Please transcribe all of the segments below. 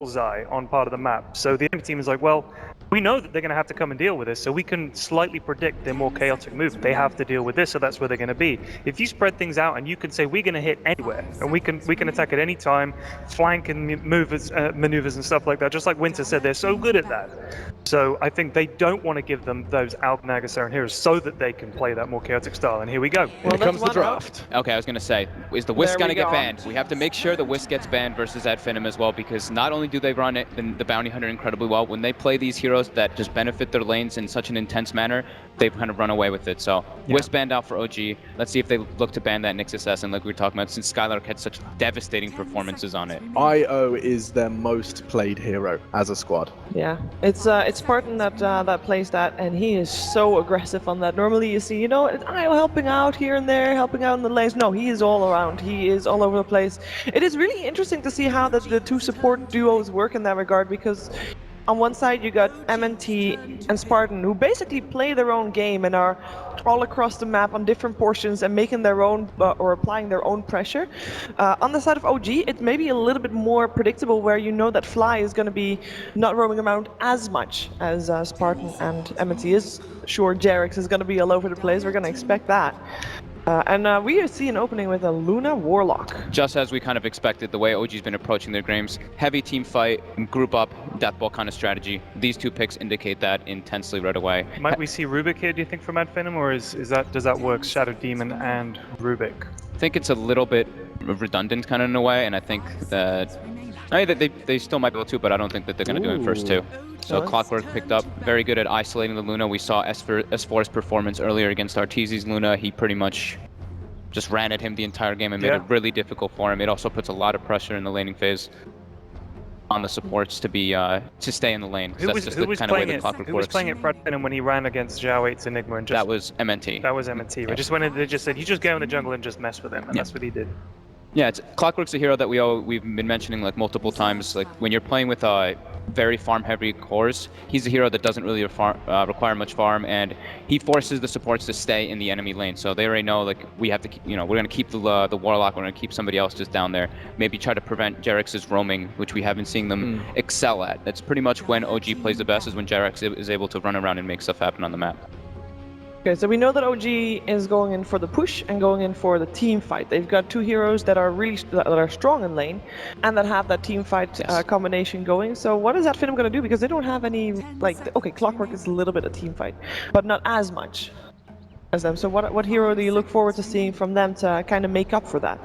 bullseye on part of the map. So the enemy team is like, well, we know that they're going to have to come and deal with this, so we can slightly predict their more chaotic movement. They have to deal with this, so that's where they're going to be. If you spread things out and you can say we're going to hit anywhere, and we can attack at any time, flank and maneuvers and stuff like that. Just like Winter said, they're so good at that. So I think they don't want to give them those Alp-Nagasaran heroes so that they can play that more chaotic style. And here we go. Well, here comes the draft. Okay, I was going to say, is the Wisp going to get banned? We have to make sure the Wisp gets banned versus Finem as well, because not only do they run it, the Bounty Hunter incredibly well, when they play these heroes that just benefit their lanes in such an intense manner, they kind of run away with it. So Wisp banned out for OG. Let's see if they look to ban that Nyx Assassin like we were talking about, since Skylark had such devastating performances on it. IO is their most played hero as a squad. Yeah, it's Spartan that plays that, and he is so aggressive on that. Normally you see, you know, IO helping out here and there, helping out in the lanes. No, he is all around. He is all over the place. It is really interesting to see how the two support duos work in that regard, because on one side you got MNT and Spartan, who basically play their own game and are all across the map on different portions and making their own or applying their own pressure. On the side of OG, it may be a little bit more predictable, where you know that Fly is going to be not roaming around as much as Spartan and MNT is. Sure, Jerix is going to be all over the place. We're going to expect that. And we see an opening with a Luna Warlock. Just as we kind of expected, the way OG's been approaching their games. Heavy team fight, group up, death ball kind of strategy. These two picks indicate that intensely right away. Might we see Rubik here, do you think, from Finem, or does that work, Shadow Demon and Rubik? I think it's a little bit redundant kind of in a way, and I think that they still might be able to, but I don't think that they're going to do it first too. So Clockwork picked up, very good at isolating the Luna. We saw S4's performance earlier against Arteezy's Luna. He pretty much just ran at him the entire game and made it really difficult for him. It also puts a lot of pressure in the laning phase on the supports to stay in the lane. Who was playing it for Finem when he ran against Zhao 8's Enigma? And just, that was MNT. That was MNT. We just went in, they just said, you just go in the jungle and just mess with him, and that's what he did. Yeah, Clockwork's a hero that we've been mentioning like multiple times. Like when you're playing with very farm-heavy cores, he's a hero that doesn't really require much farm, and he forces the supports to stay in the enemy lane. So they already know, like, we have to, we're going to keep the Warlock, we're going to keep somebody else just down there. Maybe try to prevent Jerix's roaming, which we have been seeing them excel at. That's pretty much when OG plays the best, is when Jerix is able to run around and make stuff happen on the map. Okay, so we know that OG is going in for the push and going in for the team fight. They've got two heroes that are strong in lane and that have that team fight combination going. So what is Finem going to do? Because they don't have any, like, okay, Clockwork is a little bit a team fight, but not as much as them. So what hero do you look forward to seeing from them to kind of make up for that?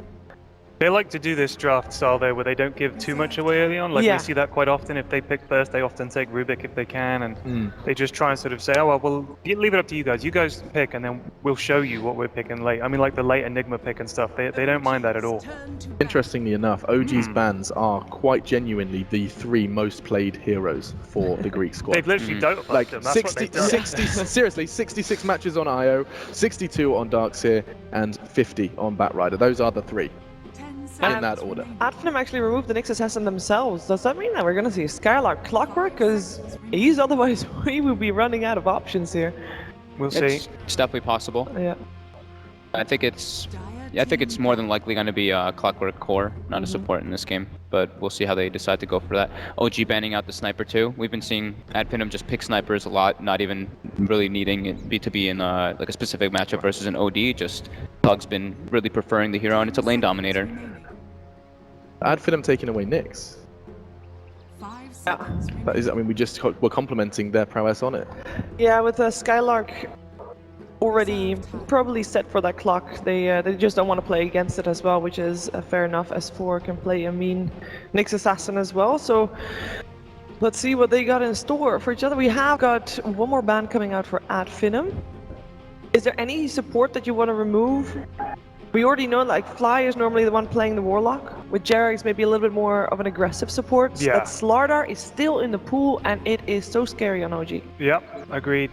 They like to do this draft style there, where they don't give too much away early on. Like we see that quite often. If they pick first, they often take Rubik if they can, and they just try and sort of say, oh well, we'll leave it up to you guys. You guys pick, and then we'll show you what we're picking late. I mean, like the late Enigma pick and stuff. They don't mind that at all. Interestingly enough, OG's bans are quite genuinely the three most played heroes for the Greek squad. They've literally don't like them. That's 60 seriously, 66 matches on IO, 62 on Darkseer, and 50 on Batrider. Those are the three. In that order. Finem actually removed the Nyx Assassin themselves. Does that mean that we're going to see Skylark Clockwork? Because otherwise we will be running out of options here. We'll see. It's definitely possible. Yeah. I think it's more than likely going to be a Clockwork core, not a support in this game. But we'll see how they decide to go for that. OG banning out the sniper too. We've been seeing Finem just pick snipers a lot, not even really needing it to be in like a specific matchup versus an OD. Just Pug's been really preferring the hero, and it's a lane dominator. Finem taking away Nyx. That is, I mean, we're complimenting their prowess on it. Yeah, with Skylark already probably set for that clock, they just don't want to play against it as well, which is fair enough. S4 can play a mean Nyx Assassin as well, so let's see what they got in store for each other. We have got one more ban coming out for Finem. Is there any support that you want to remove? We already know, like, Fly is normally the one playing the Warlock, with Jerix maybe a little bit more of an aggressive support. Yeah. But Slardar is still in the pool, and it is so scary on OG. Yep, agreed.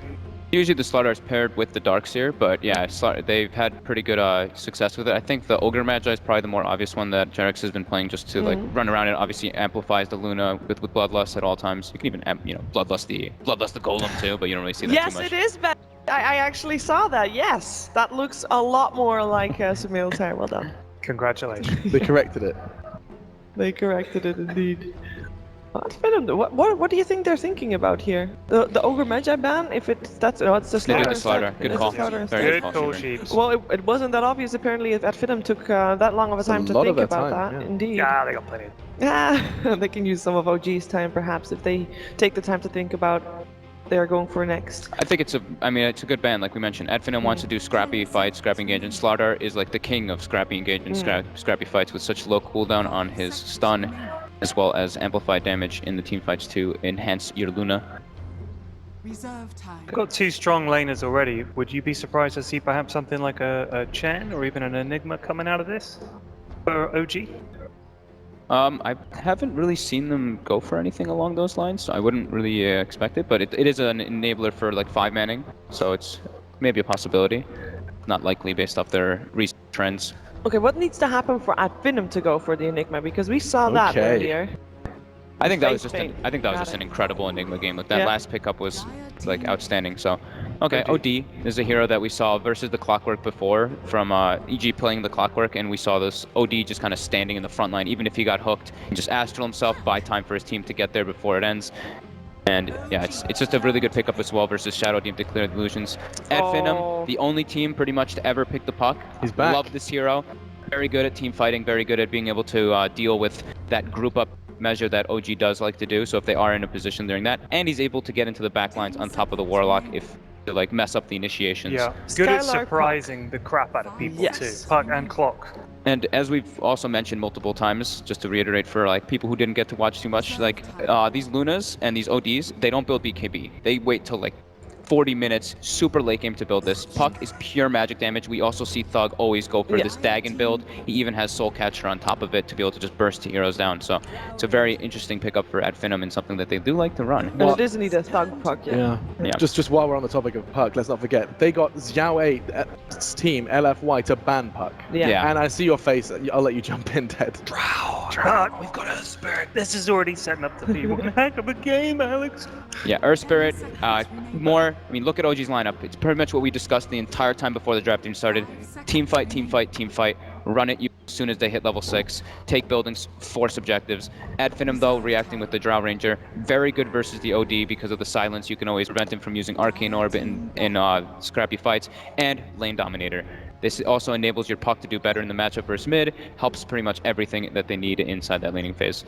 Usually the Slardar is paired with the Darkseer, but yeah, they've had pretty good success with it. I think the Ogre Magi is probably the more obvious one that Jerix has been playing, just to like run around. It obviously amplifies the Luna with Bloodlust at all times. You can even Bloodlust the Golem too, but you don't really see that too much. Yes, it is bad. I actually saw that. Yes, that looks a lot more like Samil Tire. Well done. Congratulations. They corrected it. They corrected it indeed. What do you think they're thinking about here? The Ogre Magi ban? If it's it's the They did slaughter. the slaughter. Good It's call. the slaughter Very Good good call, Sheever. Sheeps. Well, it wasn't that obvious apparently at Finem took that long of a It's a time to lot of think their about time, that. yeah. Indeed. Yeah, they got plenty. They can use some of OG's time perhaps if they take the time to think about they're going for next. I think it's a good ban, like we mentioned. Finem wants to do scrappy fights, scrappy engagement. Slaughter is like the king of scrappy engagement, scrappy fights with such low cooldown on his stun, as well as amplified damage in the team fights to enhance your Luna. Reserve time. Got two strong laners already. Would you be surprised to see perhaps something like a Chen or even an Enigma coming out of this for OG? I haven't really seen them go for anything along those lines, so I wouldn't really expect it, but it is an enabler for like 5-manning, so it's maybe a possibility. Not likely based off their recent trends. Okay, what needs to happen for Finem to go for the Enigma? Because we saw that Okay. earlier. I think that Fate, was just fate. just Got an it. incredible Enigma game. Like that Yeah. last pickup was like outstanding. So, okay, OD is a hero that we saw versus the Clockwork before from EG playing the Clockwork, and we saw this OD just kind of standing in the front line. Even if he got hooked, he just astral himself, buy time for his team to get there before it ends. And yeah, it's just a really good pickup as well versus Shadow Team to clear the illusions. At Oh. Finem, the only team pretty much to ever pick the puck. He's back. Love this hero. Very good at team fighting, very good at being able to deal with that group up measure that OG does like to do. So if they are in a position during that, and he's able to get into the back lines on top of the Warlock if to like mess up the initiations. Yeah, good at Skylark surprising the crap out of people Yes. too. Puck and clock. And as we've also mentioned multiple times, just to reiterate for like people who didn't get to watch too much, like these Lunas and these ODs, they don't build BKB. They wait till like 40 minutes, super late game to build this. Puck is pure magic damage. We also see Thug always go for Yeah. this Dagon build. He even has Soul Catcher on top of it to be able to just burst heroes down. So it's a very interesting pickup for Finem and something that they do like to run. And it doesn't need a thug puck yet. Yeah. Yeah. Just while we're on the topic of Puck, let's not forget they got Xiao 8's team LFY to ban Puck. Yeah. And I see your face. I'll let you jump in, Ted. Puck, we've got a spirit. This is already setting up to be one heck of a game, Alex. Yeah, Earth Spirit, more, I mean, look at OG's lineup. It's pretty much what we discussed the entire time before the draft even started. Team fight, team fight, team fight. Run it as soon as they hit level 6. Take buildings, force objectives. At Finem, though, reacting with the Drow Ranger. Very good versus the OD because of the silence. You can always prevent him from using Arcane Orb in scrappy fights. And Lane Dominator. This also enables your Puck to do better in the matchup versus mid. Helps pretty much everything that they need inside that laning phase.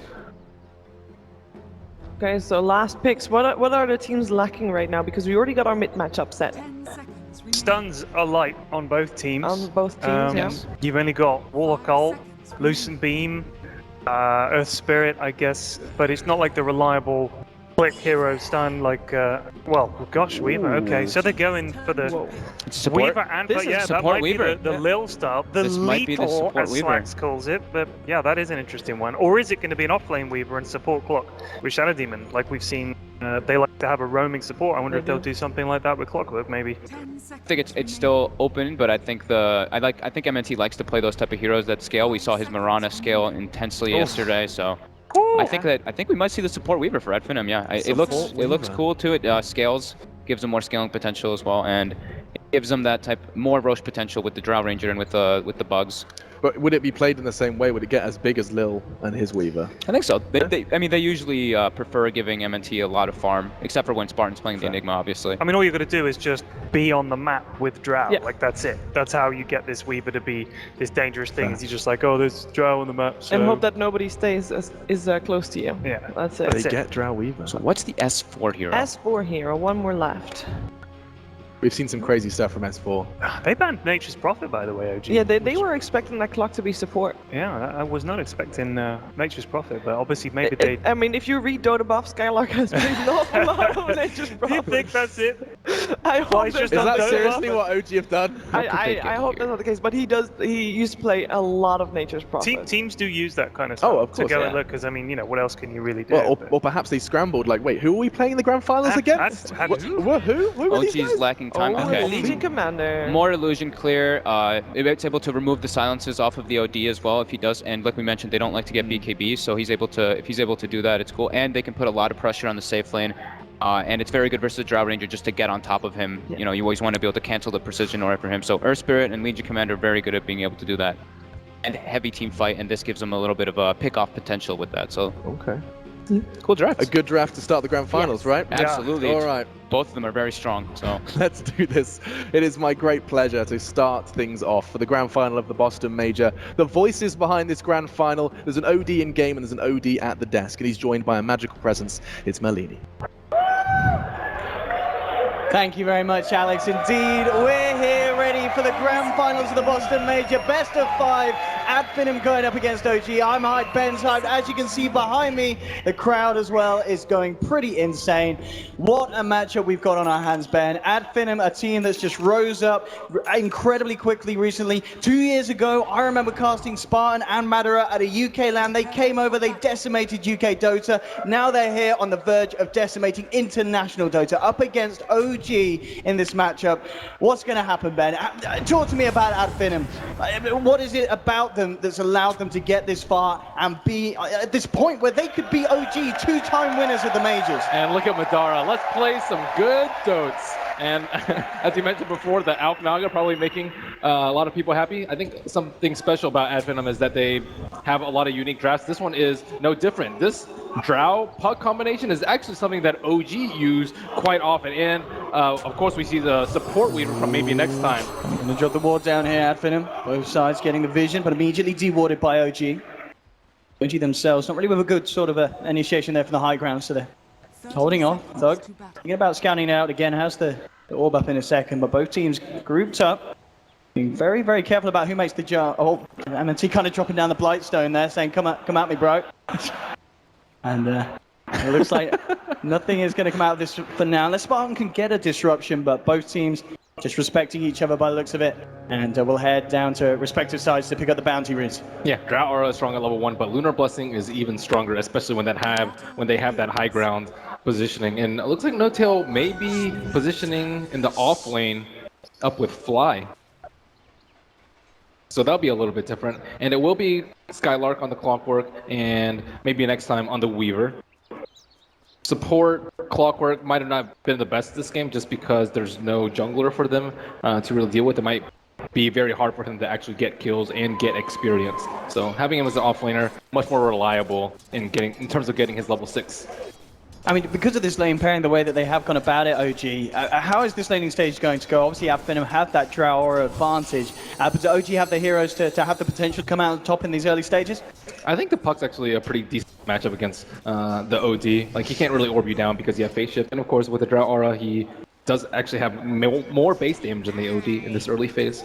Okay, so last picks. What are the teams lacking right now? Because we already got our mid matchup set 10 seconds remaining. Stuns are light on both teams. on both teams. Yeah. You've only got Warlock Ult, Lucent Beam, Earth Spirit, I guess, but it's not like the reliable click hero stun like, well, gosh, Weaver. Okay, so they're going for the Whoa. Support. Weaver and, This but is yeah, that support might Weaver. be the Yeah. Lil style, the This might be the lethal, support as Weaver. Slacks calls it, but yeah, that is an interesting one. Or is it going to be an off-lane Weaver and support Clock with Shadow Demon, like we've seen? They like to have a roaming support. I wonder if they'll do something like that with Clockwork, maybe. 10 seconds. I think it's still open, but I think I think MNT likes to play those type of heroes that scale. We saw his Marana scale intensely yesterday, so I think we might see the support Weaver for Finem. Yeah, it looks Weaver. cool too. It scales, gives him more scaling potential as well, and it gives him that type more Roche potential with the Drow Ranger and with the bugs. But would it be played in the same way? Would it get as big as Lil and his Weaver? I think so. They usually prefer giving MNT a lot of farm, except for when Spartan's playing the Enigma, obviously. I mean, all you got to do is just be on the map with Drow. Yeah. Like, that's it. That's how you get this Weaver to be this dangerous thing. Is you just like, oh, there's Drow on the map. So... And hope that nobody stays is close to you. Yeah. That's They it. That's it. get Drow Weaver. So what's the S4 hero? S4 hero, one more left. We've seen some crazy stuff from S4. They banned Nature's Prophet, by the way, OG. Yeah, they were expecting that clock to be support. Yeah, I was not expecting Nature's Prophet, but obviously maybe they... I mean, if you read Dota buff, Skylark has played an awful lot of Nature's Do you Prophet. think that's it? I hope it's there's just Is not that Dota seriously buff? what OG have done? I hope that's not the case, but he used to play a lot of Nature's Prophet. Teams do use that kind of stuff Oh, of to course, go yeah. and look, because I mean, what else can you really do? Well, or, But- or perhaps they scrambled. Like, wait, who are we playing in the grand finals And- against? and What- who? Who were these OG's guys? lacking time. Oh, Okay. Legion Commander. More illusion clear. It's able to remove the silences off of the OD as well if he does. And like we mentioned, they don't like to get BKB, so if he's able to do that, it's cool. And they can put a lot of pressure on the safe lane. And it's very good versus the Drow Ranger just to get on top of him. Yeah. You always want to be able to cancel the precision aura for him. So Earth Spirit and Legion Commander are very good at being able to do that. And heavy team fight, and this gives them a little bit of a pick-off potential with that. So Okay. Cool draft. A good draft to start the grand finals, right? Absolutely. All right. Both of them are very strong. So Let's do this. It is my great pleasure to start things off for the grand final of the Boston Major. The voices behind this grand final, there's an OD in game and there's an OD at the desk, and he's joined by a magical presence. It's Merlini. Thank you very much, Alex. Indeed, we're here ready for the grand finals of the Boston Major. Best of 5. Ad Finem going up against OG. I'm hyped, Ben's hyped. As you can see behind me, the crowd as well is going pretty insane. What a matchup we've got on our hands, Ben. Ad Finem, a team that's just rose up incredibly quickly recently. 2 years ago, I remember casting Spartan and Madara at a UK LAN. They came over, they decimated UK Dota. Now they're here on the verge of decimating international Dota up against OG in this matchup. What's going to happen, Ben? Talk to me about Ad Finem. What is it about them that's allowed them to get this far and be at this point where they could be OG, 2-time winners of the majors? And look at Madara. Let's play some good dotes. And as you mentioned before, the Alp Naga probably making a lot of people happy. I think something special about Ad Finem is that they have a lot of unique drafts. This one is no different. This Drow puck combination is actually something that OG use quite often. And of course, we see the support weaver from maybe next time. Gonna drop the ward down here, Ad Finem. Both sides getting the vision, but immediately dewarded by OG. OG themselves, not really with a good sort of initiation there from the high ground, so they're holding off. Thug thinking about scouting out again, has the orb up in a second, but both teams grouped up. Being very, very careful about who makes the jump. Oh, MNT kind of dropping down the Blightstone there, saying, come at me, bro. And it looks like nothing is going to come out of this for now. Unless Spartan can get a disruption, but both teams just respecting each other by the looks of it. And we'll head down to respective sides to pick up the bounty runes. Yeah, Drow Aura is strong at level 1, but Lunar Blessing is even stronger, especially when they have that high ground positioning. And it looks like No-Tail may be positioning in the off lane up with Fly. So that'll be a little bit different. And it will be Skylark on the Clockwork and maybe next time on the Weaver. Support Clockwork might have not been the best this game just because there's no jungler for them to really deal with. It might be very hard for him to actually get kills and get experience. So having him as an offlaner, much more reliable in terms of getting his level 6. I mean, because of this lane pairing, the way that they have gone about it, OG, how is this laning stage going to go? Obviously, Ad Finem have that Drow Aura advantage, but does OG have the heroes to have the potential to come out on top in these early stages? I think the Puck's actually a pretty decent matchup against the OD. Like, he can't really orb you down because you have Phase Shift, and of course, with the Drow Aura, he does actually have more base damage than the OD in this early phase.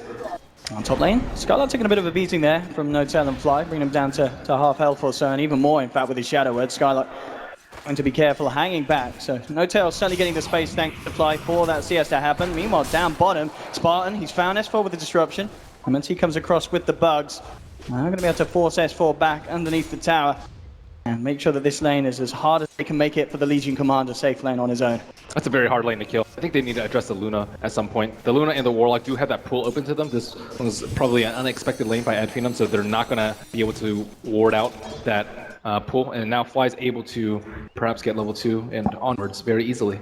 On top lane, Skylark taking a bit of a beating there from No-Tail and Fly, bringing him down to half health or so, and even more, in fact, with his Shadow Word. Skylark going to be careful, hanging back. So No-Tail certainly getting the space thanks to Fly for that CS to happen. Meanwhile, down bottom, Spartan, he's found S4 with the disruption. And once he comes across with the bugs, now going to be able to force S4 back underneath the tower and make sure that this lane is as hard as they can make it for the Legion Commander safe lane on his own. That's a very hard lane to kill. I think they need to address the Luna at some point. The Luna and the Warlock do have that pool open to them. This was probably an unexpected lane by Ad Finem, so they're not going to be able to ward out that pool. And now Fly's able to perhaps get level 2 and onwards very easily.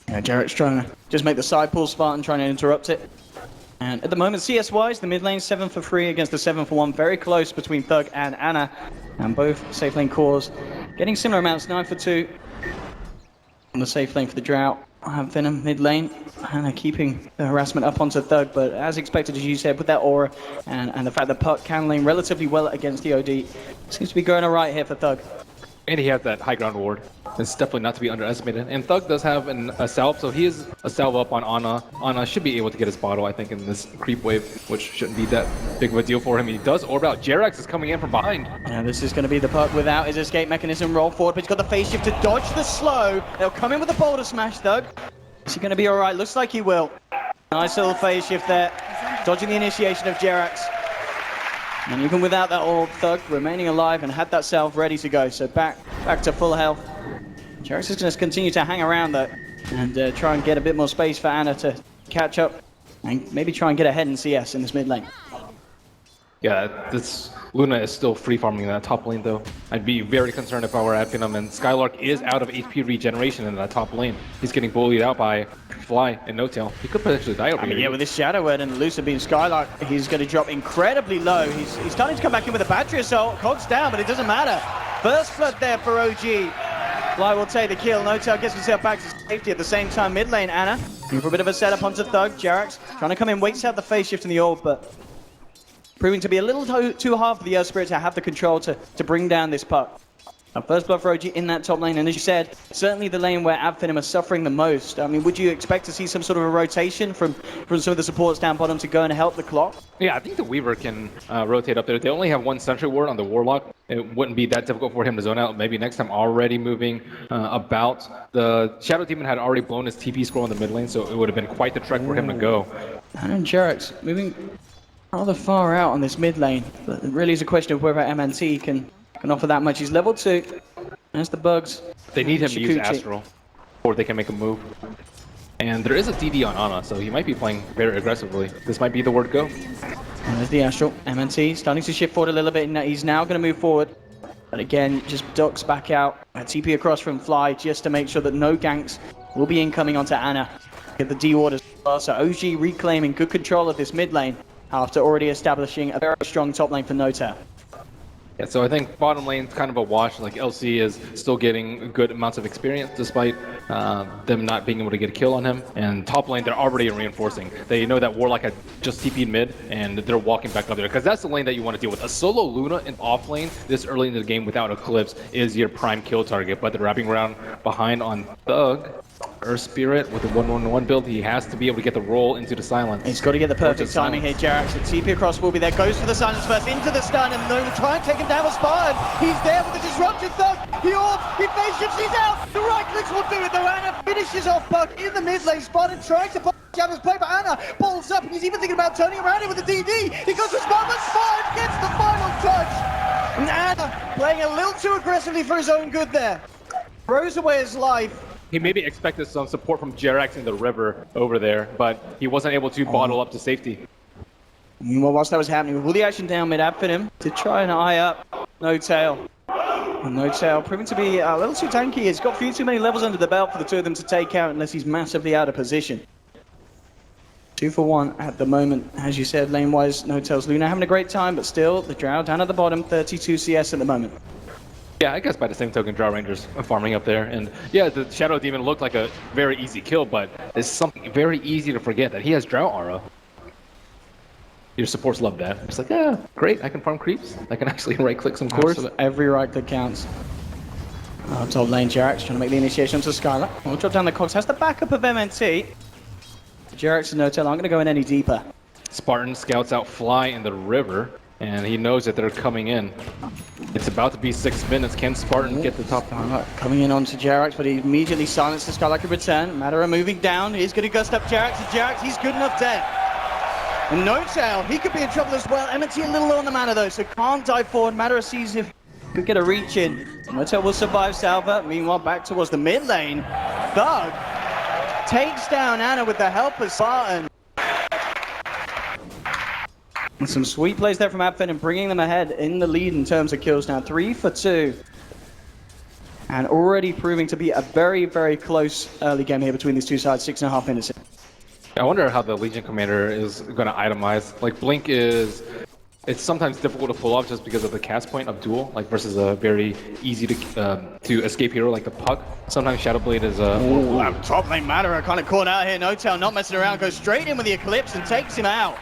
Yeah, Jarrett's trying to just make the side pull, Spartan trying to interrupt it. And at the moment, CS-wise, the mid lane 7 for 3 against the 7 for 1. Very close between Thug and Anna. And both safe lane cores getting similar amounts, 9 for 2. On the safe lane for the Drought. I have Venom mid lane. Anna keeping the harassment up onto Thug. But as expected, as you said, with that aura and the fact that Puck can lane relatively well against the OD, seems to be going alright here for Thug. And he has that high ground ward. It's definitely not to be underestimated. And Thug does have a salve, so he is a salve up on Ana. Ana should be able to get his bottle, I think, in this creep wave, which shouldn't be that big of a deal for him. He does orb out. Jerax is coming in from behind. And this is going to be the Puck without his escape mechanism. Roll forward, but he's got the phase shift to dodge the slow. They'll come in with a boulder smash, Thug. Is he going to be alright? Looks like he will. Nice little phase shift there. Dodging the initiation of Jerax. And even without that orb, Thug remaining alive and had that salve ready to go. So back to full health. Jerax is going to continue to hang around though and try and get a bit more space for Anna to catch up and maybe try and get ahead in CS in this mid lane. Yeah, this Luna is still free farming in that top lane though. I'd be very concerned if I were at Finem, and Skylark is out of HP regeneration in that top lane. He's getting bullied out by Fly and No-Tail. He could potentially die over here. Yeah, with this Shadow Word and Lucer being Skylark, he's going to drop incredibly low. He's starting to come back in with a battery assault. Cog's down, but it doesn't matter. First blood there for OG. Fly will take the kill. Notel gets himself back to safety at the same time. Mid lane, Ana. Looking for a bit of a setup onto Thug. Jerax trying to come in, waits out the phase shift in the orb, but proving to be a little too hard for the Earth Spirit to have the control to bring down this puck. Now, first blood for OG in that top lane, and as you said, certainly the lane where Finem are suffering the most. I mean, would you expect to see some sort of a rotation from some of the supports down bottom to go and help the clock? Yeah, I think the Weaver can rotate up there. They only have one Sentry Ward on the Warlock. It wouldn't be that difficult for him to zone out. Maybe next time already moving about. The Shadow Demon had already blown his TP scroll in the mid lane, so it would have been quite the trek for him to go. And Jerax moving rather far out on this mid lane, but it really is a question of whether MNT can offer that much. He's level 2. There's the bugs. They need him to use Astral, or they can make a move. And there is a DD on Ana, so he might be playing very aggressively. This might be the word go. And there's the Astral. MNT starting to shift forward a little bit, and he's now going to move forward. But again, just ducks back out. A TP across from Fly just to make sure that no ganks will be incoming onto Ana. Get the D ward as well. So OG reclaiming good control of this mid lane after already establishing a very strong top lane for Notel. Yeah, so I think bottom lane's kind of a wash. Like LC is still getting good amounts of experience despite them not being able to get a kill on him. And top lane, they're already reinforcing. They know that Warlock had just TP'd mid, and they're walking back up there because that's the lane that you want to deal with. A solo Luna in off lane this early in the game without Eclipse is your prime kill target, but they're wrapping around behind on Thug. Earth Spirit with the 1-1-1 build, he has to be able to get the roll into the silence. He's got to get the perfect timing here, Jerax. The TP across will be there, goes for the silence first, into the stun, and they'll try and take him down with Spartan. He's there with the disruption Thug. He orbs, he face shifts, he's out. The right clicks will do it though. Ana finishes off Buck in the mid lane. Spartan trying to jab his play, but Ana balls up, and he's even thinking about turning around it with the DD. He goes for Spartan, but Spartan gets the final touch. And Ana playing a little too aggressively for his own good there. Throws away his life. He maybe expected some support from Jerax in the river over there, but he wasn't able to bottle up to safety. Well, whilst that was happening, with all the action down mid, Finem to try and eye up Notel. And Notel proving to be a little too tanky. He's got a few too many levels under the belt for the two of them to take out unless he's massively out of position. 2 for 1 at the moment. As you said, lane-wise, Notel's Luna having a great time, but still, the Drow down at the bottom, 32 CS at the moment. Yeah, I guess by the same token, Drow Rangers are farming up there. And yeah, the Shadow Demon looked like a very easy kill, but it's something very easy to forget that he has Drow aura. Your supports love that. It's like, yeah, great, I can farm creeps. I can actually right-click some cores. Every right click counts. Top lane, Jerax trying to make the initiation to Skylar. We'll drop down the cogs. Has the backup of MNT. Jerax and Notel aren't going to go in any deeper. Spartan scouts out Fly in the river, and he knows that they're coming in. It's about to be 6 minutes. Can Spartan get the top? Coming in onto Jerax, but he immediately silences Skylar could return. Madara moving down. He's going to gust up Jerax. And Jerax, he's good enough dead. And Notel, he could be in trouble as well. MNT a little low on the mana though, so can't dive forward. Madara sees if he could get a reach in. Notel will survive Salva. Meanwhile, back towards the mid lane. Thug takes down Ana with the help of Spartan. And some sweet plays there from Finem and bringing them ahead in the lead in terms of kills now. 3 for 2. And already proving to be a very, very close early game here between these two sides. 6.5 minutes in. I wonder how the Legion Commander is going to itemize. Like, Blink is... It's sometimes difficult to pull off just because of the cast point of Duel, like versus a very easy to escape hero like the Puck. Sometimes Shadowblade is a... Top lane Madara kind of caught out here. Notel not messing around. Goes straight in with the Eclipse and takes him out.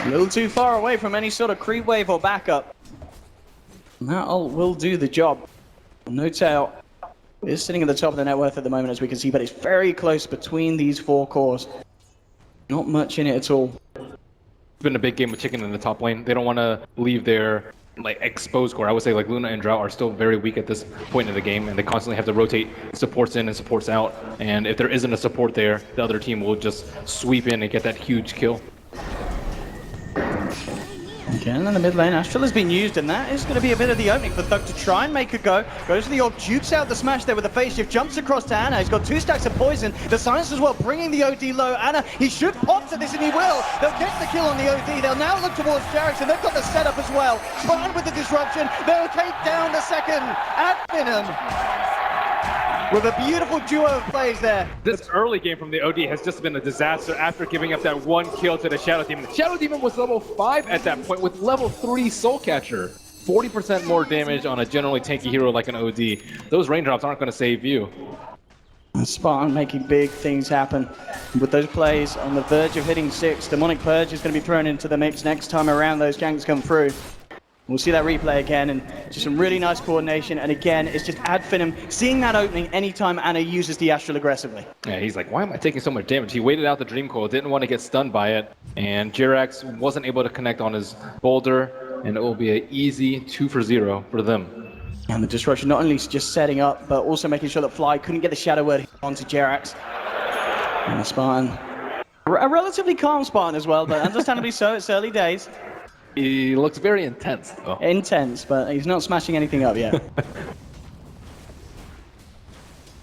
A little too far away from any sort of creep wave or backup. And that will do the job. Notel is sitting at the top of the net worth at the moment, as we can see, but it's very close between these 4 cores. Not much in it at all. It's been a big game of chicken in the top lane. They don't want to leave their like exposed core. I would say like Luna and Drow are still very weak at this point in the game, and they constantly have to rotate supports in and supports out. And if there isn't a support there, the other team will just sweep in and get that huge kill. Again in the mid lane, Astral has been used, and that is going to be a bit of the opening for Thug to try and make a go. Goes to the orb, jukes out the smash there with the phase shift, jumps across to Ana. He's got 2 stacks of poison. The silence as well, bringing the OD low. Ana, he should pop to this, and he will. They'll get the kill on the OD. They'll now look towards Jerax, and they've got the setup as well. Spartan with the disruption. They'll take down the second at Finem. With a beautiful duo of plays there. This early game from the OD has just been a disaster after giving up that 1 kill to the Shadow Demon. The Shadow Demon was level 5 at that point with level 3 Soul Catcher. 40% more damage on a generally tanky hero like an OD. Those raindrops aren't going to save you. And Spartan making big things happen. With those plays on the verge of hitting 6, Demonic Purge is going to be thrown into the mix next time around those ganks come through. We'll see that replay again, and just some really nice coordination. And again, it's just Finem seeing that opening anytime Ana uses the Astral aggressively. Yeah, he's like, why am I taking so much damage? He waited out the Dream Coil, didn't want to get stunned by it, and Jirax wasn't able to connect on his boulder, and it will be an easy 2 for 0 for them. And the disruption not only just setting up, but also making sure that Fly couldn't get the Shadow Word onto Jirax. And the Spartan, a relatively calm Spartan as well, but understandably so, it's early days. He looks very intense, though. Intense, but he's not smashing anything up yet.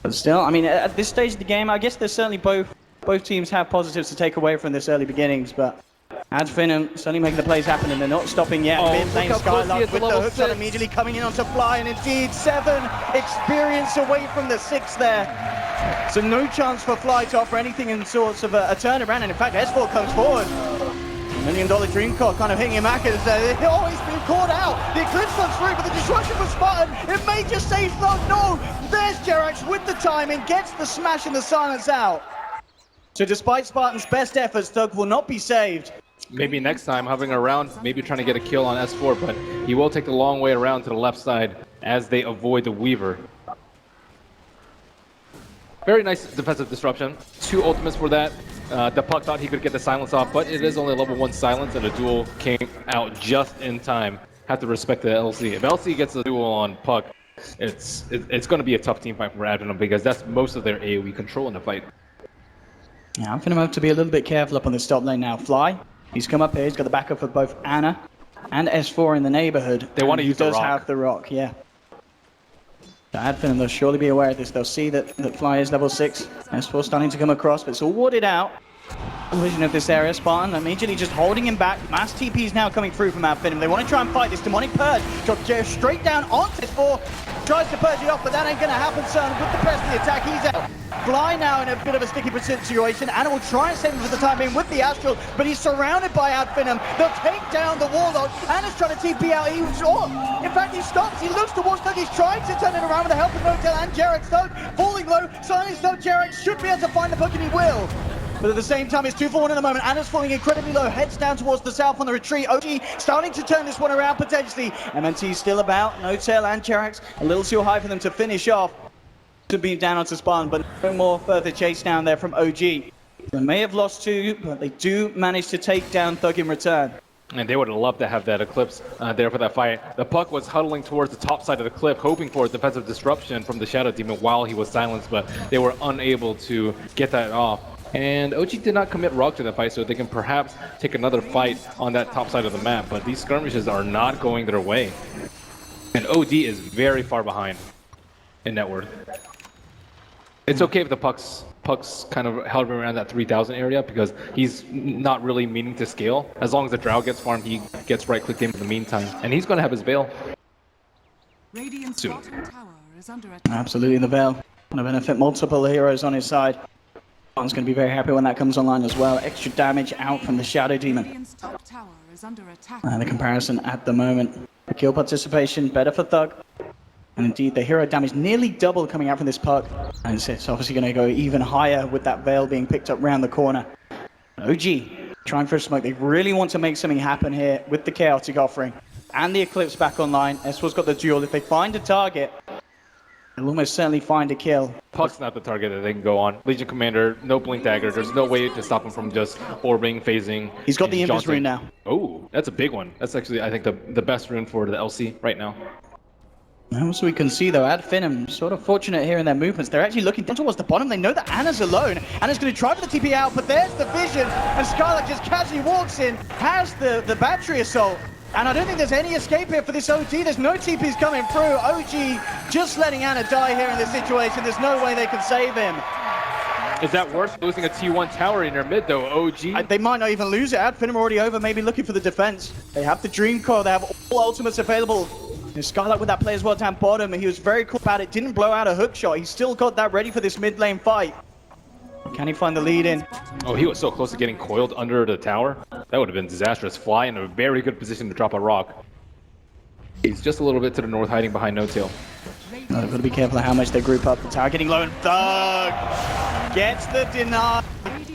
But still, I mean, at this stage of the game, I guess there's certainly both teams have positives to take away from this early beginnings, but Finem certainly making the plays happen, and they're not stopping yet. Playing Skylark with the hook shot immediately coming in onto Fly, and indeed 7 experience away from the 6 there. So no chance for Fly to offer anything in sorts of a turnaround, and in fact S4 comes forward. $1 million Dream Coil kind of hitting him back as oh, he's been caught out. The Eclipse comes through, but the disruption from Spartan, it may just save Thug. No, there's Jerax with the timing, gets the smash and the silence out. So despite Spartan's best efforts, Thug will not be saved. Maybe next time, hovering around, maybe trying to get a kill on S4, but he will take the long way around to the left side as they avoid the Weaver. Very nice defensive disruption. 2 ultimates for that. The Puck thought he could get the silence off, but it is only a level 1 silence, and the duel came out just in time. Have to respect the LC. If LC gets the duel on Puck, it's going to be a tough team fight for Adrenaline because that's most of their AoE control in the fight. Yeah, I'm going to have to be a little bit careful up on this top lane now. Fly, he's come up here. He's got the backup of both Ana and S4 in the neighborhood. They want to use the rock. He does have the rock, yeah. Finem, they'll surely be aware of this. They'll see that Fly is level 6. S4 starting to come across, but it's all warded out. Vision of this area. Spartan immediately just holding him back. Mass TP is now coming through from Finem. They want to try and fight this Demonic Purge. Drop Jeff straight down onto S4. Tries to purge it off, but that ain't going to happen, son. With the press of the attack, he's out. Fly now in a bit of a sticky situation. Ana will try and save him for the time being with the Astral, but he's surrounded by Finem. They'll take down the Warlock. Ana's trying to TP out. In fact, he stops. He looks towards Thug. He's trying to turn it around with the help of Motel and Jerax. Thug falling low. Silence Thug. Jerax should be able to find the Puck, and he will. But at the same time, it's 2 for 1 at the moment. Ana's falling incredibly low, heads down towards the south on the retreat. OG starting to turn this one around potentially. MNT still about. No Tail and Jerax a little too high for them to finish off. To beam down onto Spartan, but no more further chase down there from OG. They may have lost 2, but they do manage to take down Thug in return. And they would have loved to have that Eclipse there for that fight. The Puck was huddling towards the top side of the cliff, hoping for a defensive disruption from the Shadow Demon while he was silenced, but they were unable to get that off. And OG did not commit Rock to the fight, so they can perhaps take another fight on that top side of the map, but these skirmishes are not going their way. And OD is very far behind in net worth. It's okay if the Puck's kind of held around that 3,000 area because he's not really meaning to scale. As long as the Drow gets farmed, he gets right-clicked in the meantime. And he's going to have his Veil Radiant's soon. bottom tower is under attack. Absolutely, the Veil. Going to benefit multiple heroes on his side. One's going to be very happy when that comes online as well. Extra damage out from the Shadow Demon. Radiant's top tower is under attack. And the comparison at the moment. The kill participation better for Thug. And indeed, the hero damage nearly double coming out from this Puck. And it's obviously going to go even higher with that Veil being picked up round the corner. OG trying for a smoke. They really want to make something happen here with the Chaotic offering. And the Eclipse back online. S4's got the duel. If they find a target, they'll almost certainly find a kill. Puck's not the target that they can go on. Legion Commander, no Blink Dagger. There's no way to stop him from just orbiting, phasing. He's got the Invis jaunting. rune now. Oh, that's a big one. That's actually, I think, the best rune for the LC right now. As we can see, though, Finem sort of fortunate here in their movements. They're actually looking down towards the bottom. They know that Ana's alone. Ana's going to try for the TP out, but there's the vision. And Skylark just casually walks in, has the battery assault. And I don't think there's any escape here for this OG. There's no TPs coming through. OG just letting Ana die here in this situation. There's no way they can save him. Is that worth losing a T1 tower in your mid, though, OG? They might not even lose it. Finem already over, maybe looking for the defense. They have the Dream Coil. They have all ultimates available. And Skylark with that play as well down bottom. He was very cool about it. Didn't blow out a hook shot. He's still got that ready for this mid lane fight. Can he find the lead in? Oh, he was so close to getting coiled under the tower. That would have been disastrous. Fly in a very good position to drop a rock. He's just a little bit to the north, hiding behind No Tail. They've got to be careful of how much they group up. The tower getting low, and Thug gets the deny.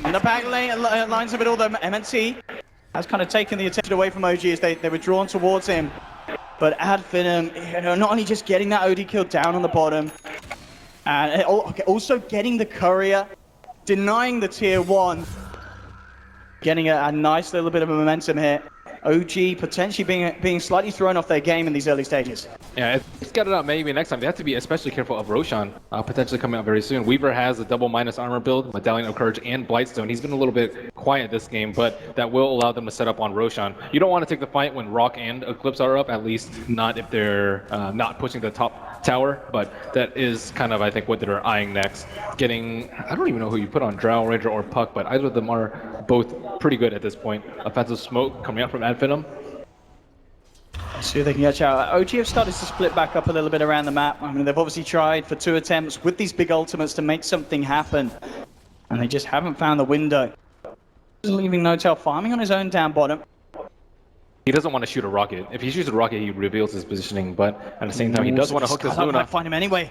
And the back lane lines up with all the MNT has kind of taken the attention away from OG as they were drawn towards him. But Finem, you know, not only just getting that OD kill down on the bottom, and also getting the courier, denying the tier 1, getting a nice little bit of a momentum here. OG potentially being slightly thrown off their game in these early stages. Yeah, it's got it out maybe next time. They have to be especially careful of Roshan potentially coming out very soon. Weaver has a double minus armor build, Medallion of Courage, and Blightstone. He's been a little bit quiet this game, but that will allow them to set up on Roshan. You don't want to take the fight when Rock and Eclipse are up, at least not if they're not pushing the top tower, but that is kind of, I think, what they're eyeing next. Getting, I don't even know who you put on, Drow Ranger or Puck, but either of them are both pretty good at this point. Offensive smoke coming out from Finem. See if they can catch out. OG have started to split back up a little bit around the map. I mean, they've obviously tried for 2 attempts with these big ultimates to make something happen, and they just haven't found the window. Leaving No Tail farming on his own down bottom. He doesn't want to shoot a rocket. If he shoots a rocket, he reveals his positioning, but at the same time, he does want to hook this Skylark Luna. might find him anyway.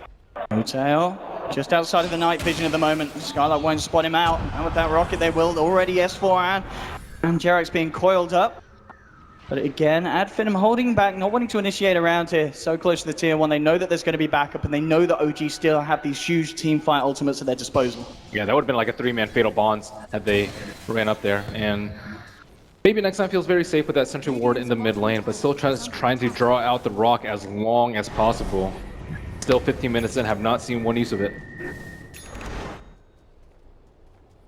No Tail just outside of the night vision at the moment. Skylark won't spot him out. And with that rocket, they will already S4 and Jarek's being coiled up. But again, Finem holding back, not wanting to initiate a round here. So close to the tier 1, they know that there's going to be backup, and they know that OG still have these huge team fight ultimates at their disposal. Yeah, that would have been like a 3-man Fatal Bonds had they ran up there. And maybe next time feels very safe with that Sentry Ward in the mid lane, but still trying to draw out the Rock as long as possible. Still 15 minutes in, have not seen one use of it.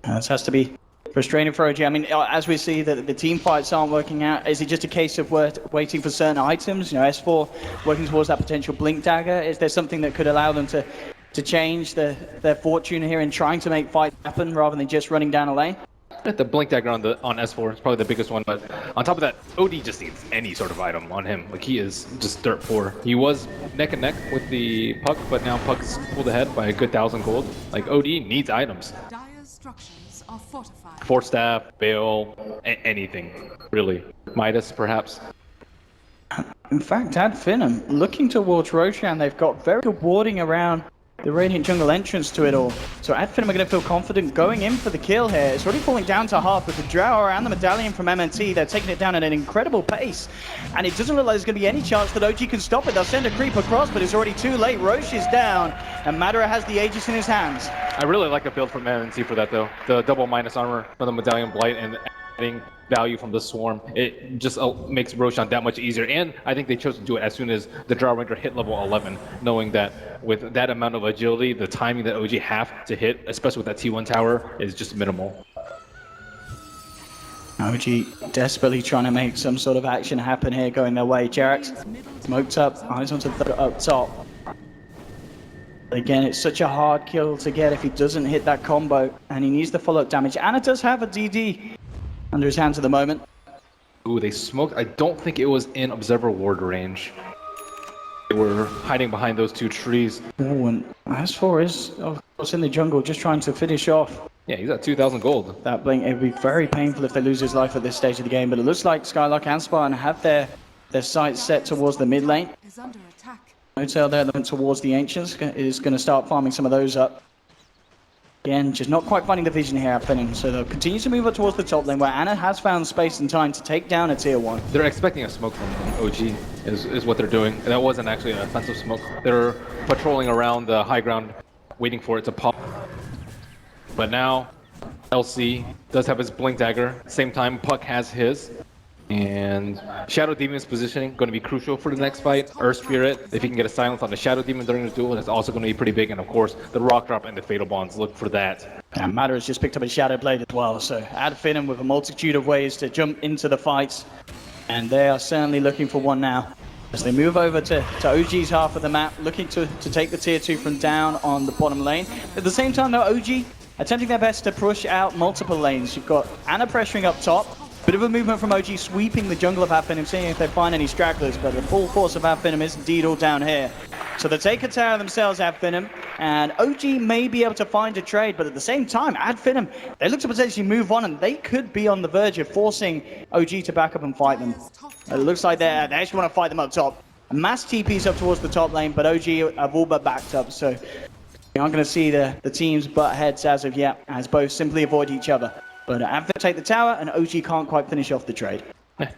This has to be frustrating for OG. I mean, as we see that the team fights aren't working out, is it just a case of waiting for certain items? You know, S4 working towards that potential Blink Dagger. Is there something that could allow them to change their fortune here in trying to make fight happen rather than just running down a lane? The Blink Dagger on S4 is probably the biggest one, but on top of that, OD just needs any sort of item on him. Like, he is just dirt poor. He was neck and neck with the Puck, but now Puck's pulled ahead by a good 1,000 gold. Like, OD needs items. Dire's structures are fortified. Force Staff, Bale, anything, really. Midas, perhaps. In fact, Finem looking towards Roshan. They've got very good warding around the Radiant Jungle entrance to it all. So Finem are going to feel confident going in for the kill here. It's already falling down to half with the Drow and the Medallion from MNT. They're taking it down at an incredible pace. And it doesn't look like there's going to be any chance that OG can stop it. They'll send a creep across, but it's already too late. Roche is down, and Madara has the Aegis in his hands. I really like the build from MNC for that, though. The double minus armor from the Medallion Blight and adding value from the Swarm. It just makes Roshan that much easier. And I think they chose to do it as soon as the Drow Ranger hit level 11, knowing that with that amount of agility, the timing that OG have to hit, especially with that T1 tower, is just minimal. OG desperately trying to make some sort of action happen here, going their way. Jarek's smoked up, eyes onto the up top. Again, it's such a hard kill to get if he doesn't hit that combo, and he needs the follow-up damage. Anna does have a DD under his hands at the moment. Ooh, they smoked. I don't think it was in Observer Ward range. They were hiding behind those 2 trees. Oh, and S4 is, of course, in the jungle, just trying to finish off Yeah, he's at 2,000 gold. that blink. It would be very painful if they lose his life at this stage of the game, but it looks like Skylark and Spartan have their sights set towards the mid lane. Is under attack. No Tail there towards the Ancients is going to start farming some of those up. Again, just not quite finding the vision here happening, so they'll continue to move up towards the top lane where Anna has found space and time to take down a tier 1. They're expecting a smoke from OG, is what they're doing. And that wasn't actually an offensive smoke. They're patrolling around the high ground, waiting for it to pop. But now, LC does have his Blink Dagger. Same time, Puck has his. And Shadow Demon's positioning going to be crucial for the next fight. Earth Spirit, if he can get a silence on the Shadow Demon during the duel, that's also going to be pretty big. And of course, the Rock Drop and the Fatal Bonds, look for that. And Madara has just picked up a Shadow Blade as well, so Finem with a multitude of ways to jump into the fights. And they are certainly looking for one now. As they move over to OG's half of the map, looking to take the tier 2 from down on the bottom lane. At the same time though, OG attempting their best to push out multiple lanes. You've got Anna pressuring up top. Bit of a movement from OG, sweeping the jungle of Finem, seeing if they find any stragglers, but the full force of Finem is indeed all down here. So they take a tower themselves, Finem, and OG may be able to find a trade, but at the same time, Finem, they look to potentially move on, and they could be on the verge of forcing OG to back up and fight them. It looks like they actually want to fight them up top. Mass TPs up towards the top lane, but OG have all but backed up, so we aren't going to see the teams butt heads as of yet, as both simply avoid each other. But Advent take the tower, and OG can't quite finish off the trade.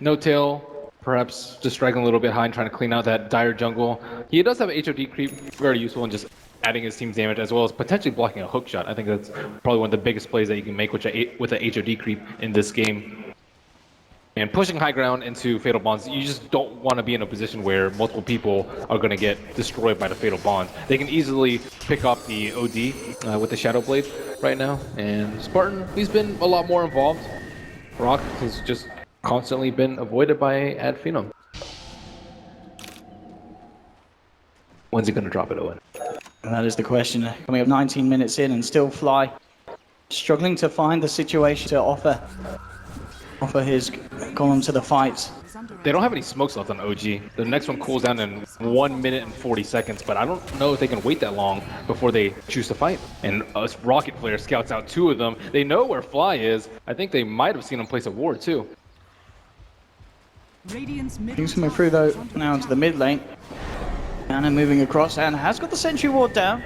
No tail, perhaps just dragging a little bit high and trying to clean out that dire jungle. He does have HOD creep, very useful in just adding his team's damage as well as potentially blocking a hook shot. I think that's probably one of the biggest plays that you can make with a HOD creep in this game. And pushing high ground into Fatal Bonds, you just don't want to be in a position where multiple people are going to get destroyed by the Fatal Bonds. They can easily pick up the OD with the Shadow Blade right now. And Spartan, he's been a lot more involved. Rock has just constantly been avoided by Finem. When's he going to drop it, Owen? And that is the question. Coming up 19 minutes in and still Fly struggling to find the situation to offer his column to the fight. They don't have any smokes left on OG. The next one cools down in 1 minute and 40 seconds, but I don't know if they can wait that long before they choose to fight. And us Rocket Flare scouts out 2 of them. They know where Fly is. I think they might have seen him place a ward too. Things coming through though now into the mid lane. Anna moving across and has got the sentry ward down.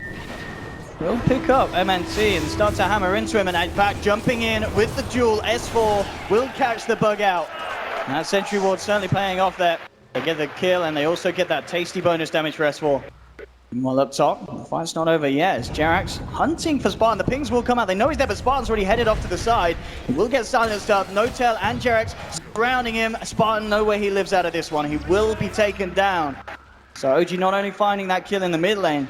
Will pick up MNT and start to hammer into him, and Back jumping in with the duel. S4 will catch the bug out. And that sentry ward certainly paying off there. They get the kill and they also get that tasty bonus damage for S4. Meanwhile up top, the fight's not over yet. It's Jerax hunting for Spartan. The pings will come out. They know he's there, but Spartan's already headed off to the side. He will get silenced up. No-Tail and Jerax surrounding him. Spartan know where he lives out of this one. He will be taken down. So OG not only finding that kill in the mid lane,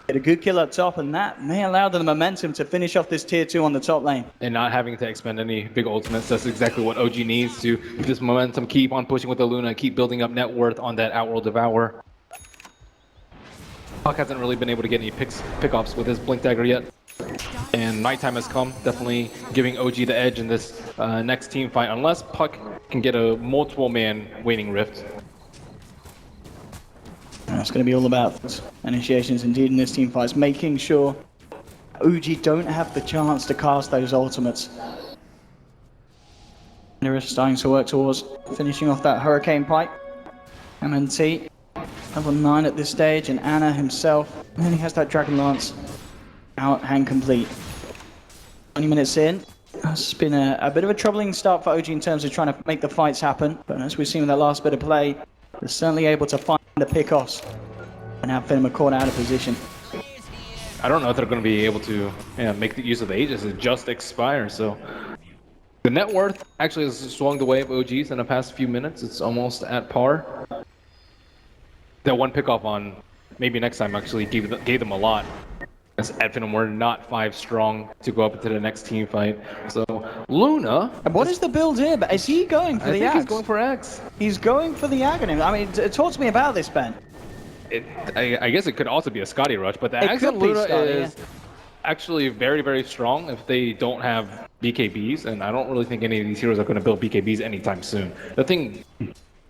get a good kill up top, and that may allow them the momentum to finish off this tier 2 on the top lane. And not having to expend any big ultimates, that's exactly what OG needs to keep this momentum, keep on pushing with the Luna, keep building up net worth on that Outworld Devour. Puck hasn't really been able to get any pickups with his Blink Dagger yet. And nighttime has come, definitely giving OG the edge in this next team fight, unless Puck can get a multiple man Waning Rift. It's going to be all about initiations indeed in this team fight, making sure OG don't have the chance to cast those ultimates. They're starting to work towards finishing off that Hurricane Pipe. MNT, level 9 at this stage, and Anna himself, and then he has that Dragon Lance out and complete. 20 minutes in. It's been a bit of a troubling start for OG in terms of trying to make the fights happen, but as we've seen with that last bit of play, they're certainly able to find the pickoffs and have Finem caught out of position. I don't know if they're going to be able to make the use of the Aegis. It just expires, so the net worth actually has swung the way of OGs in the past few minutes. It's almost at par. That one pickoff on maybe next time actually gave them a lot. As Finem were not 5 strong to go up into the next team fight. So Luna. And what is the build here? But is he going for the Axe? He's going for X. He's going for the Aghanim. I mean, talk to me about this, Ben. I guess it could also be a Scotty Rush, but the Axe on Luna is actually very, very strong if they don't have BKBs, and I don't really think any of these heroes are going to build BKBs anytime soon. The thing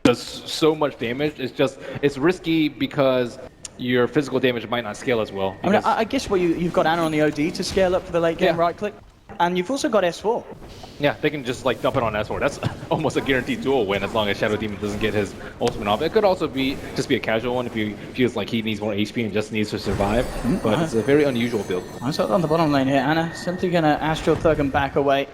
does so much damage. It's risky because your physical damage might not scale as well. I mean, I guess you've got Anna on the OD to scale up for the late game right click, and you've also got S4. Yeah, they can just like dump it on S4. That's almost a guaranteed duel win as long as Shadow Demon doesn't get his ultimate off. It could also be just be a casual one if he feels like he needs more HP and just needs to survive. But it's a very unusual build. Nice on the bottom lane here. Anna simply going to Astral Thug and back away.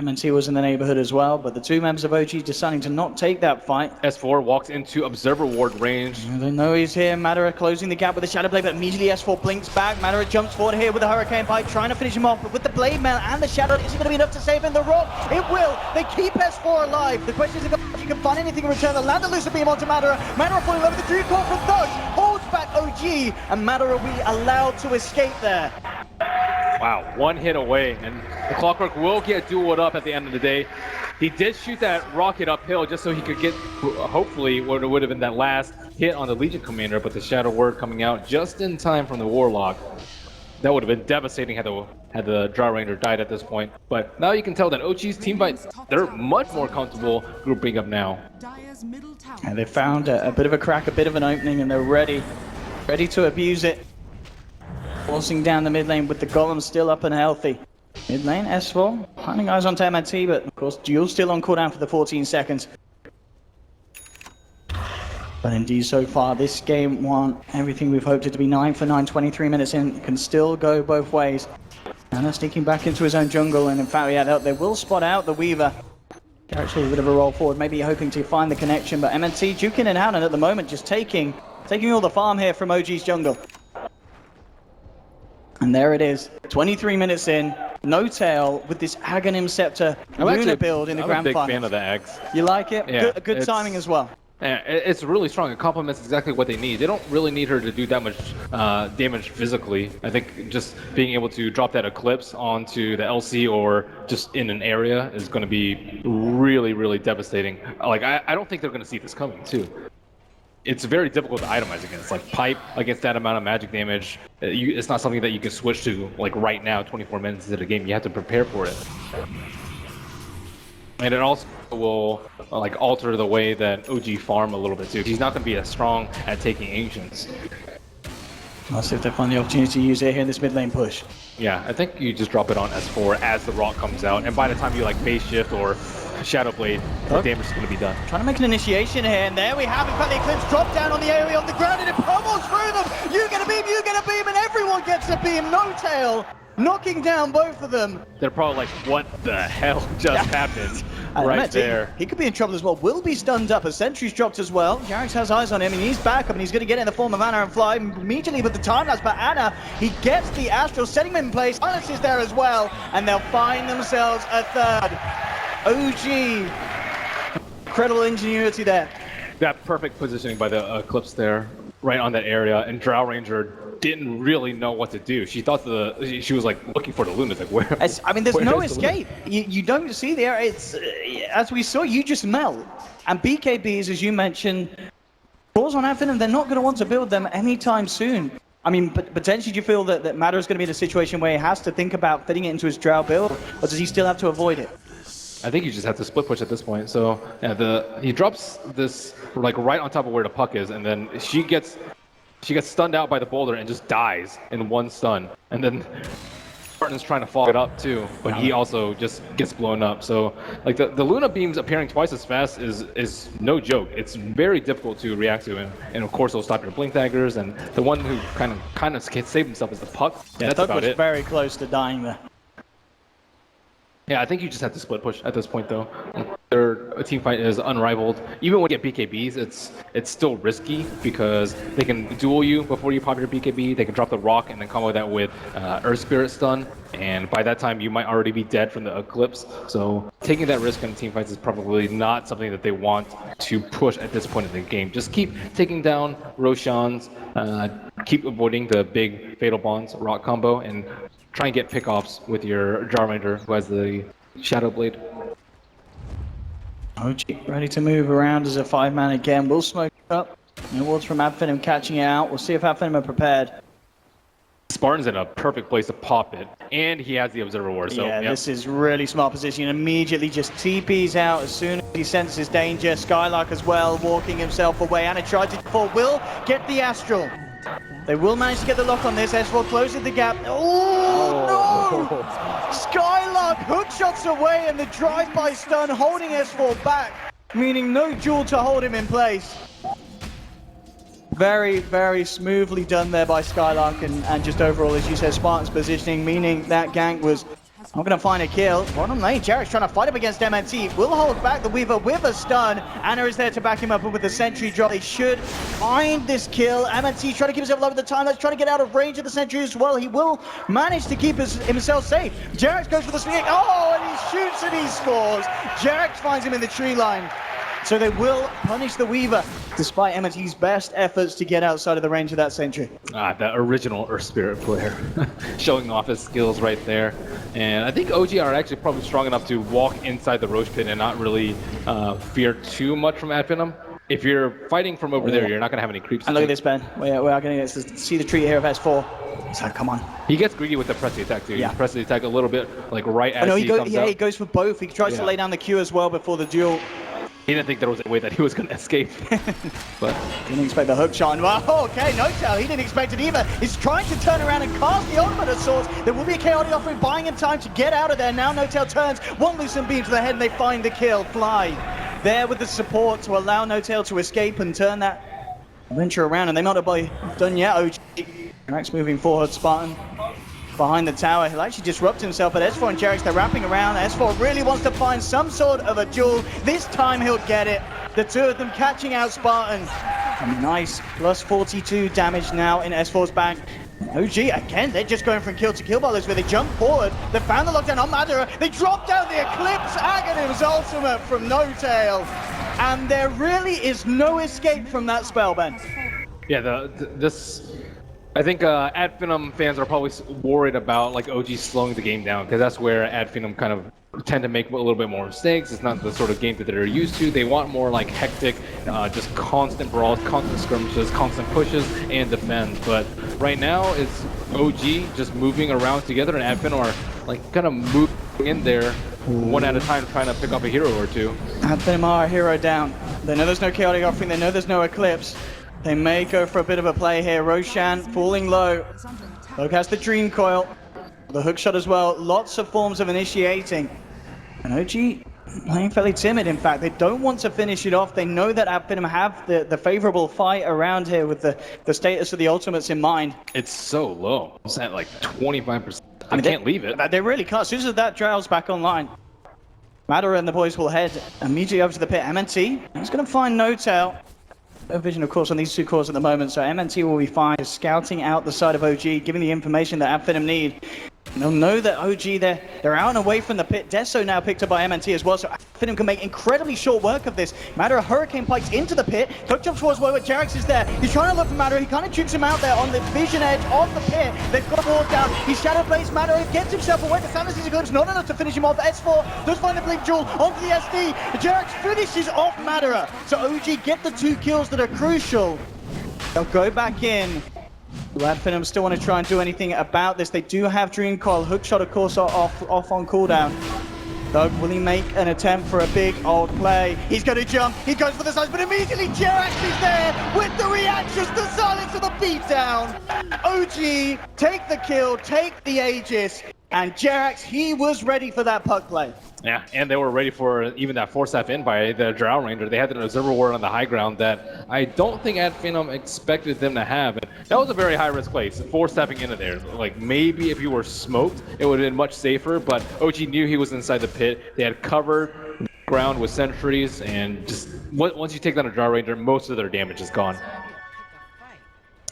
MNT was in the neighborhood as well, but the 2 members of OG deciding to not take that fight. S4 walks into Observer Ward range. They know he's here. Madara closing the gap with the Shadow Blade, but immediately S4 blinks back. Madara jumps forward here with the Hurricane Pipe, trying to finish him off, but with the Blade Mail and the Shadow, is it going to be enough to save him? The Rock, it will. They keep S4 alive. The question is if you can find anything in return. The Land Elusive Beam onto Madara. Madara falling over the Dream Call from Thugs, holds back OG, and Madara will be allowed to escape there. Wow, 1 hit away, and the Clockwork will get dueled up at the end of the day. He did shoot that rocket uphill just so he could get, hopefully, what would have been that last hit on the Legion Commander, but the Shadow Word coming out just in time from the Warlock. That would have been devastating had the Draw Ranger died at this point. But now you can tell that OG's team fight, they're much more comfortable grouping up now. And they found a bit of a crack, a bit of an opening, and they're ready to abuse it. Forcing down the mid lane with the Golem still up and healthy. Mid lane, S4, finding eyes onto MNT, but of course, Duel still on cooldown for the 14 seconds. But indeed, so far, this game won everything we've hoped it to be. 9 for 9, 23 minutes in. It can still go both ways. Anna sneaking back into his own jungle, and in fact, they will spot out the Weaver. Actually, a bit of a roll forward, maybe hoping to find the connection, but MNT juking it out, and at the moment, just taking all the farm here from OG's jungle. And there it is, 23 minutes in, no tail with this Aghanim Scepter Luna build in the grand final. I'm a big fan of the X. You like it? Yeah, good timing as well. Yeah, it's really strong. It complements exactly what they need. They don't really need her to do that much damage physically. I think just being able to drop that Eclipse onto the LC or just in an area is going to be really, really devastating. Like, I don't think they're going to see this coming, too. It's very difficult to itemize against. Like, Pipe against that amount of magic damage, it's not something that you can switch to, like, right now, 24 minutes into the game. You have to prepare for it. And it also will like alter the way that OG farm a little bit too. He's not going to be as strong at taking Ancients. I'll see if they find the opportunity to use it here in this mid lane push. Yeah, I think you just drop it on S4 as the rock comes out, and by the time you like base shift or Shadow Blade, the damage is going to be done. Trying to make an initiation here, and there we have it. The Eclipse drop down on the AoE on the ground, and it pummels through them. You get a beam, and everyone gets a beam. No tail, knocking down both of them. They're probably like, what the hell just happened? Right there. He could be in trouble as well. Will be stunned up. A sentry's dropped as well. Jarex has eyes on him, and he's back up, and he's going to get in the form of Anna and fly immediately with the time lapse. But Anna, he gets the Astral, setting him in place. Silence is there as well, and they'll find themselves a third. OG. Incredible ingenuity there. That perfect positioning by the Eclipse there, right on that area, and Drow Ranger didn't really know what to do. She thought she was like looking for the Luna. Like, where? I mean, there's no escape. You don't see the area. It's as we saw, you just melt. And BKBs, as you mentioned, calls on Finem, they're not going to want to build them anytime soon. I mean, potentially, do you feel that Matter is going to be in a situation where he has to think about fitting it into his Drow build, or does he still have to avoid it? I think you just have to split push at this point. So yeah, he drops this like right on top of where the puck is, and then she gets stunned out by the boulder and just dies in one stun. And then Spartan's trying to follow it up too, but he also just gets blown up. So like the Luna beams appearing twice as fast is no joke. It's very difficult to react to, and of course it'll stop your blink daggers. And the one who kind of saved himself is the puck. Yeah, that's about it. Very close to dying there. Yeah, I think you just have to split push at this point, though. Their team fight is unrivaled. Even when you get BKBs, it's still risky because they can duel you before you pop your BKB. They can drop the rock and then combo that with Earth Spirit stun, and by that time you might already be dead from the Eclipse. So taking that risk in team fights is probably not something that they want to push at this point in the game. Just keep taking down Roshans, keep avoiding the big Fatal Bonds rock combo, and try and get pickoffs with your Drow Ranger who has the Shadow Blade. OG ready to move around as a 5-man again. We'll smoke up. No wards from Finem catching it out. We'll see if Finem are prepared. Spartan's in a perfect place to pop it, and he has the Observer Ward. So, yeah, this is really smart position. Immediately just TPs out as soon as he senses danger. Skylark as well, walking himself away. Anna tried to fall. Will get the Astral. They will manage to get the lock on this. S4 closes the gap. Oh, no! Skylark hook shots away, and the drive-by stun holding S4 back, meaning no duel to hold him in place. Very, very smoothly done there by Skylark, and just overall, as you said, Spartan's positioning, meaning that gank was not going to find a kill. Bottom lane, Jarek's trying to fight up against MNT. Will hold back the Weaver with a stun. Anna is there to back him up with the sentry drop. They should find this kill. MNT trying to keep himself alive at the time. That's trying to get out of range of the sentry as well. He will manage to keep himself safe. Jarek goes for the swing. Oh, and he shoots and he scores. Jarek finds him in the tree line. So they will punish the Weaver, despite MNT's best efforts to get outside of the range of that sentry. The original Earth Spirit player, showing off his skills right there. And I think OG are actually probably strong enough to walk inside the Roche Pit and not really fear too much from Finem. If you're fighting from over there, you're not going to have any creeps. And look at this, Ben. We are going to see the treat here of S4. So come on. He gets greedy with the press the attack too. Yeah. He presses the attack a little bit, like right as he comes out. He goes for both. He tries to lay down the Q as well before the duel. He didn't think there was a way that he was going to escape. But didn't expect the hook shot. Well, okay, no tell. He didn't expect it either. He's trying to turn around and cast the ultimate of sorts. There will be a chaotic offering, buying him time to get out of there. Now No-Tail turns, one loosened beam to the head, and they find the kill. Fly there with the support to allow No-Tail to escape and turn that venture around, and they might not be done yet. OG. Jerax moving forward, Spartan behind the tower. He'll actually disrupt himself, but S4 and Jerax, they're wrapping around. S4 really wants to find some sort of a duel. This time he'll get it. The two of them catching out Spartan. A nice plus 42 damage now in S4's back. OG, again, they're just going from kill to kill by this, where they jump forward. They found the lockdown on Madara. They drop down the Eclipse Aghanim's ultimate from No Tail. And there really is no escape from that spell, Ben. Yeah, I think Ad Finem fans are probably worried about like OG slowing the game down, because that's where Ad Finem kind of tend to make a little bit more mistakes. It's not the sort of game that they're used to. They want more like hectic, just constant brawls, constant skirmishes, constant pushes, and defend. But right now, it's OG just moving around together, and Ad Finem are like kind of moving in there one at a time, trying to pick up a hero or two. Ad Finem are a hero down. They know there's no chaotic offering. They know there's no Eclipse. They may go for a bit of a play here. Roshan falling low. Loke has the Dream Coil. The hook shot as well. Lots of forms of initiating. And OG playing fairly timid, in fact. They don't want to finish it off. They know that Ad Finem have the favorable fight around here with the status of the ultimates in mind. It's so low. It's at like 25%. I can't leave it. They really can't. As soon as that Drow's back online, Madara and the boys will head immediately over to the pit. MNT is going to find No Tail. No vision, of course, on these two cores at the moment, so MNT will be fine, scouting out the side of OG, giving the information that Ad Finem need. And they'll know that OG, they're out and away from the pit. Deso now picked up by MNT as well, so Ad Finem can make incredibly short work of this. Madara Hurricane Pikes into the pit. Hook jumps towards where Jerax is there. He's trying to look for Madara. He kind of jukes him out there on the vision edge of the pit. They've got ward down. He Shadow Blades Madara, gets himself away. The Sanus is Eclipse, not enough to finish him off. S4 does find the Blink Jewel onto the SD. Jerax finishes off Madara. So OG get the 2 kills that are crucial. They'll go back in. Ad Finem still want to try and do anything about this. They do have Dream Coil. Hookshot, of course, off on cooldown. Doug, will he make an attempt for a big old play? He's going to jump. He goes for the size, but immediately Jerax is there with the reactions, the silence, and the beatdown. OG, take the kill, take the Aegis, and Jerax, he was ready for that puck play. Yeah, and they were ready for even that force step in by the Drow Ranger. They had an observer ward on the high ground that I don't think Ad Finem expected them to have. And that was a very high-risk place, force stepping into there. Like, maybe if you were smoked, it would have been much safer, but OG knew he was inside the pit. They had covered the ground with sentries, and just once you take down a Drow Ranger, most of their damage is gone.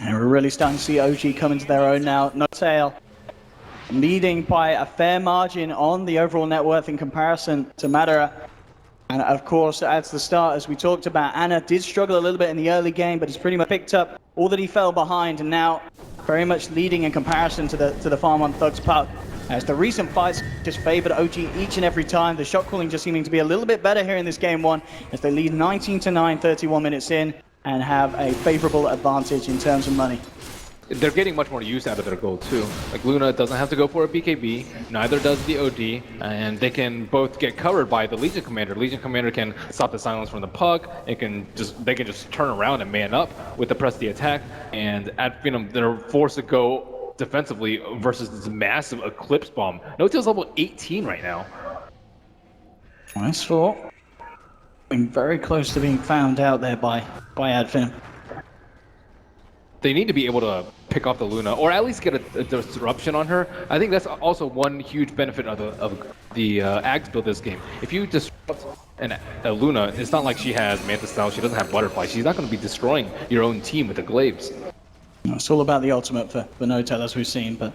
And we're really starting to see OG come into their own now. No Tail leading by a fair margin on the overall net worth in comparison to Madara. And of course, at the start, as we talked about, Anna did struggle a little bit in the early game, but he's pretty much picked up all that he fell behind, and now very much leading in comparison to the farm on Thug's puck. As the recent fights just favored OG each and every time, the shot calling just seeming to be a little bit better here in this game 1, as they lead 19-9, 31 minutes in, and have a favorable advantage in terms of money. They're getting much more use out of their gold too. Like, Luna doesn't have to go for a BKB, neither does the OD, and they can both get covered by the Legion Commander. Legion Commander can stop the silence from the puck. They can just turn around and man up with the press the attack, and Ad Finem, they're forced to go defensively versus this massive Eclipse Bomb. No Tail's level 18 right now. Nice thought. Being very close to being found out there by Ad Finem. They need to be able to pick off the Luna, or at least get a disruption on her. I think that's also one huge benefit of the Ags build this game. If you disrupt a Luna, it's not like she has Manta Style, she doesn't have Butterfly. She's not going to be destroying your own team with the Glaives. It's all about the ultimate for No Tail, as we've seen, but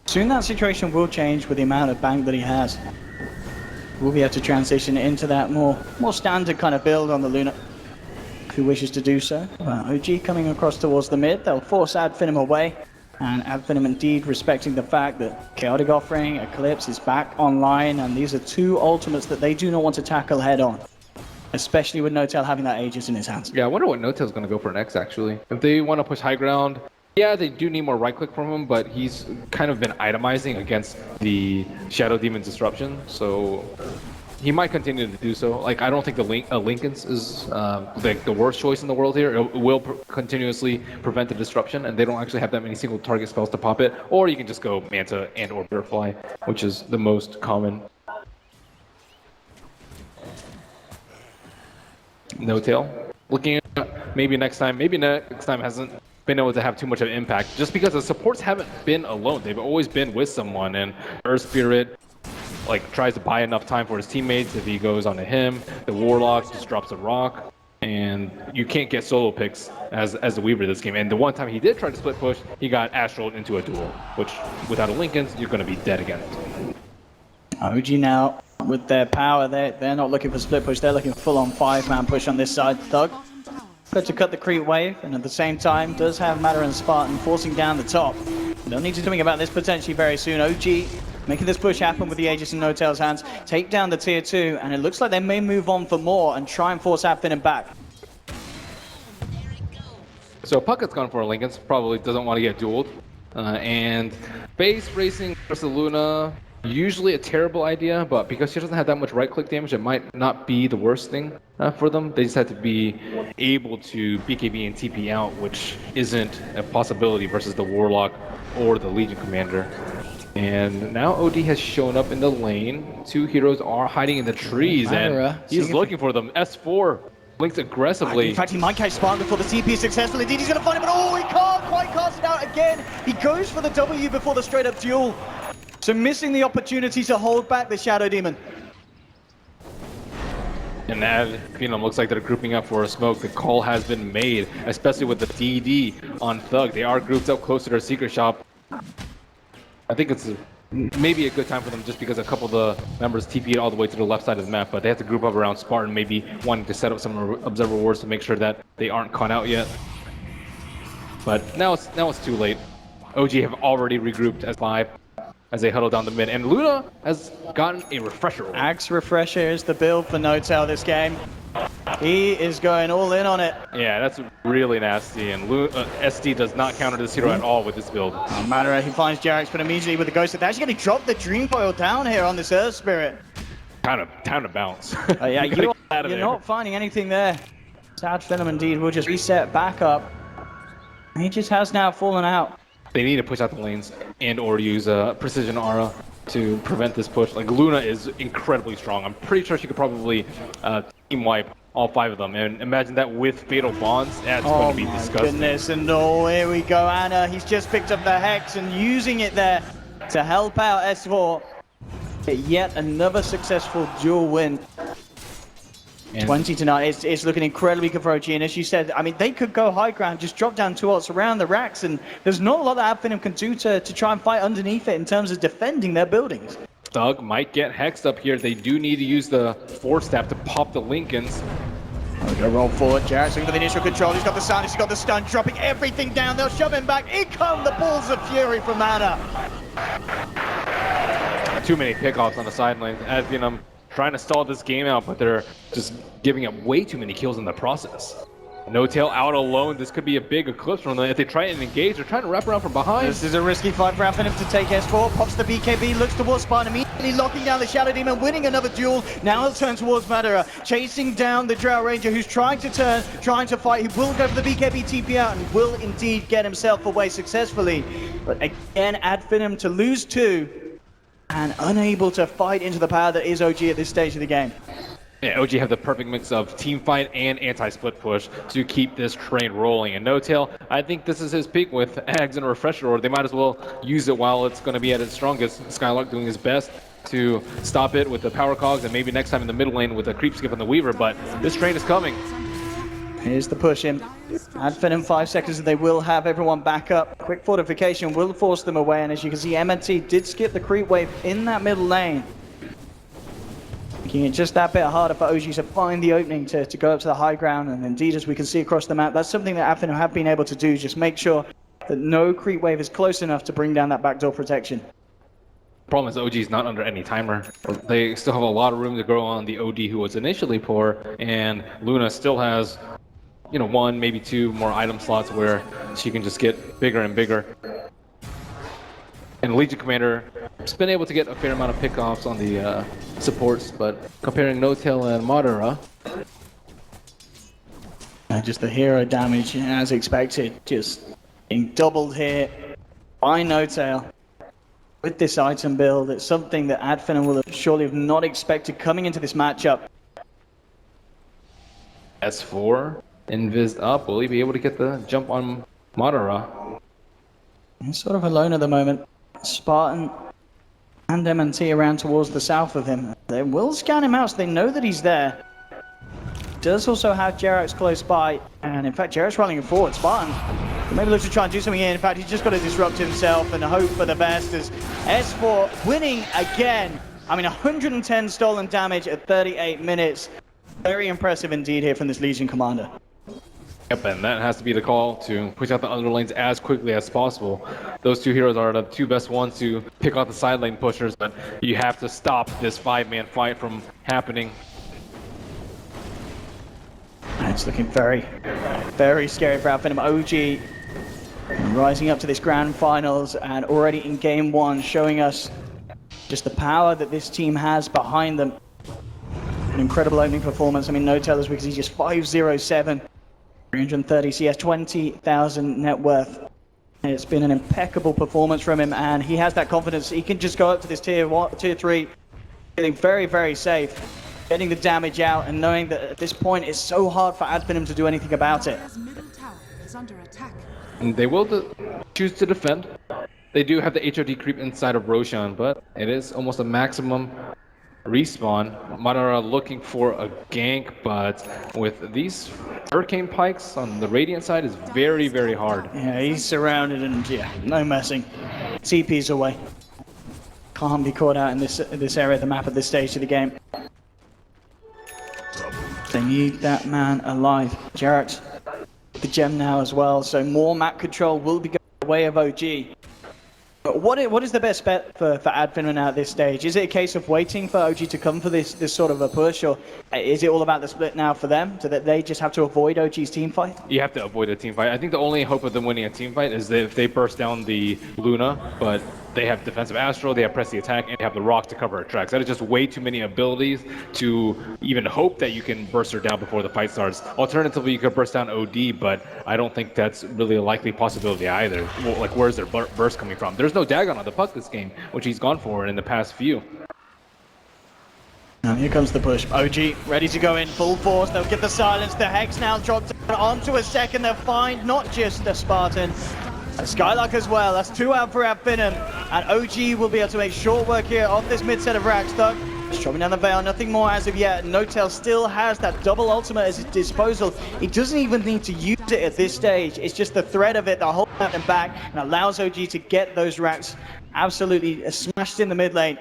soon that situation will change with the amount of bank that he has. We'll be able to transition into that more standard kind of build on the Luna, who wishes to do so. OG coming across towards the mid, they'll force Ad Finem away, and Ad Finem indeed respecting the fact that Chaotic Offering, Eclipse is back online, and these are 2 ultimates that they do not want to tackle head on, especially with No Tail having that Aegis in his hands. Yeah, I wonder what No Tail's going to go for next, actually. If they want to push high ground, yeah, they do need more right click from him, but he's kind of been itemizing against the Shadow Demon Disruption, so he might continue to do so. Like, I don't think the Linken's is like the worst choice in the world here. It will continuously prevent the disruption, and they don't actually have that many single target spells to pop it. Or you can just go Manta and or Butterfly, which is the most common. No Tail looking at maybe next time hasn't been able to have too much of an impact, just because the supports haven't been alone. They've always been with someone, and Earth Spirit like tries to buy enough time for his teammates. If he goes onto him, the Warlock just drops a rock, and you can't get solo picks as the Weaver this game. And the one time he did try to split push, he got astraled into a duel, which without a Linken's, you're going to be dead again. OG now, with their power, they're not looking for split push, they're looking full-on 5-man push on this side. Thug got to cut the creep wave, and at the same time does have Matter and Spartan forcing down the top. They'll need to do something about this potentially very soon. OG making this push happen with the Aegis in No-Tail's hands, take down the tier 2, and it looks like they may move on for more and try and force Finem back. So Puckett's gone for a Linken's, probably doesn't want to get dueled. And base racing versus Luna, usually a terrible idea, but because she doesn't have that much right-click damage, it might not be the worst thing for them. They just have to be able to BKB and TP out, which isn't a possibility versus the Warlock or the Legion Commander. And now OD has shown up in the lane. Two heroes are hiding in the trees, and he's looking for them. S4 blinks aggressively. In fact, he might catch Spartan before the TP is successful. Indeed, he's going to find him, but oh, he can't quite cast it out again. He goes for the W before the straight-up duel. So missing the opportunity to hold back the Shadow Demon. And that Finem looks like they're grouping up for a smoke. The call has been made, especially with the DD on Thug. They are grouped up close to their secret shop. I think it's maybe a good time for them just because a couple of the members TP'd all the way to the left side of the map, but they have to group up around Spartan, maybe wanting to set up some observer wards to make sure that they aren't caught out yet. But now it's too late. OG have already regrouped as 5 as they huddle down the mid, and Luna has gotten a refresher. Axe Refresher is the build for No-Tail this game. He is going all in on it. Yeah, that's really nasty, and SD does not counter this hero at all with this build. No matter, he finds Jarex, but immediately with the Ghost, they're actually going to drop the Dream Coil down here on this Earth Spirit. Time to bounce. Yeah, you're not finding anything there. Sad Finem indeed will just reset back up. He just has now fallen out. They need to push out the lanes and or use a precision aura to prevent this push. Like, Luna is incredibly strong. I'm pretty sure she could probably team wipe all 5 of them. And imagine that with Fatal Bonds. That's going to be disgusting. Goodness, and oh, here we go. Anna, he's just picked up the Hex and using it there to help out S4. Get yet another successful dual win. And 20-9, it's looking incredibly good for OG, and as you said, I mean, they could go high ground, just drop down 2 ults around the racks, and there's not a lot that Finem can do to try and fight underneath it in terms of defending their buildings. Thug might get hexed up here. They do need to use the Force Staff to pop the Linken's. We're gonna roll forward, Jarex looking for the initial control, he's got the silence, he's got the stun, dropping everything down, they'll shove him back, in come the balls of fury from Anna. Too many pickoffs on the sidelines, as Finem trying to stall this game out, but they're just giving up way too many kills in the process. No-Tail out alone. This could be a big eclipse from them. If they try and engage, they're trying to wrap around from behind. This is a risky fight for Finem to take S4. Pops the BKB, looks towards Spartan, immediately locking down the Shadow Demon, winning another duel. Now he'll turn towards Madara, chasing down the Drow Ranger, who's trying to turn, trying to fight. He will go for the BKB TP out and will indeed get himself away successfully. But again, Finem to lose 2 and unable to fight into the power that is OG at this stage of the game. Yeah, OG have the perfect mix of team fight and anti-split push to keep this train rolling. And No-Tail, I think this is his peak with Ags and a refresher, or they might as well use it while it's going to be at its strongest. Skylark doing his best to stop it with the power cogs, and maybe next time in the middle lane with a creep skip on the Weaver, but this train is coming. Here's the push in. Finem 5 seconds and they will have everyone back up. Quick fortification will force them away, and as you can see, MNT did skip the creep wave in that middle lane. Making it just that bit harder for OG to find the opening to go up to the high ground, and indeed, as we can see across the map, that's something that Finem have been able to do, just make sure that no creep wave is close enough to bring down that backdoor protection. Problem is OG is not under any timer. They still have a lot of room to grow on the OD who was initially poor, and Luna still has, you know, 1, maybe 2 more item slots where she can just get bigger and bigger. And Legion Commander has been able to get a fair amount of pickoffs on the supports, but comparing No-Tail and Madara, just the hero damage as expected, just being doubled here by No-Tail. With this item build, it's something that Finem will surely have not expected coming into this matchup. S4 Invis up. Will he be able to get the jump on Madara? He's sort of alone at the moment. Spartan and M&T around towards the south of him. They will scan him out so they know that he's there. Does also have Jerax close by, and in fact Jerax running forward. Spartan maybe look to try and do something here. In fact, he's just got to disrupt himself and hope for the best as S4 winning again. I mean, 110 stolen damage at 38 minutes. Very impressive indeed here from this Legion commander. Yep, and that has to be the call to push out the underlanes as quickly as possible. Those two heroes are the two best ones to pick out the side lane pushers, but you have to stop this 5-man fight from happening. It's looking very, very scary for Finem. OG rising up to this grand finals and already in game one showing us just the power that this team has behind them. An incredible opening performance. I mean, no tellers because he's just 507, 330 CS, 20,000 net worth. It's been an impeccable performance from him, and he has that confidence. He can just go up to this tier 3, feeling very, very safe. Getting the damage out and knowing that at this point it's so hard for Finem to do anything about it. Dire's middle tower is under attack. And they will choose to defend. They do have the HOD creep inside of Roshan, but it is almost a maximum respawn. Madara looking for a gank, but with these Hurricane Pikes on the Radiant side is very, very hard. Yeah, he's surrounded and yeah, no messing. TP's away. Can't be caught out in this area of the map at this stage of the game. They need that man alive. Jerax, the gem now as well, so more map control will be going the way of OG. But what is the best bet for Finem now at this stage? Is it a case of waiting for OG to come for this sort of a push, or is it all about the split now for them, so that they just have to avoid OG's team fight? You have to avoid a team fight. I think the only hope of them winning a team fight is that if they burst down the Luna, but they have defensive Astro, they have press the attack, and they have the Rock to cover her tracks. That is just way too many abilities to even hope that you can burst her down before the fight starts. Alternatively, you could burst down OD, but I don't think that's really a likely possibility either. Well, like, where's their burst coming from? There's no Dagon on the puck this game, which he's gone for in the past few. Now here comes the push. OG ready to go in full force. They'll get the silence. The Hex now dropped onto a second. They'll find not just the Spartan, a Skylark as well. That's 2 out for Finem. And OG will be able to make short work here off this mid set of racks. Though, just dropping down the Veil. Nothing more as of yet. No-Tail still has that double ultimate at his disposal. He doesn't even need to use it at this stage. It's just the threat of it that holds them back and allows OG to get those racks absolutely smashed in the mid lane.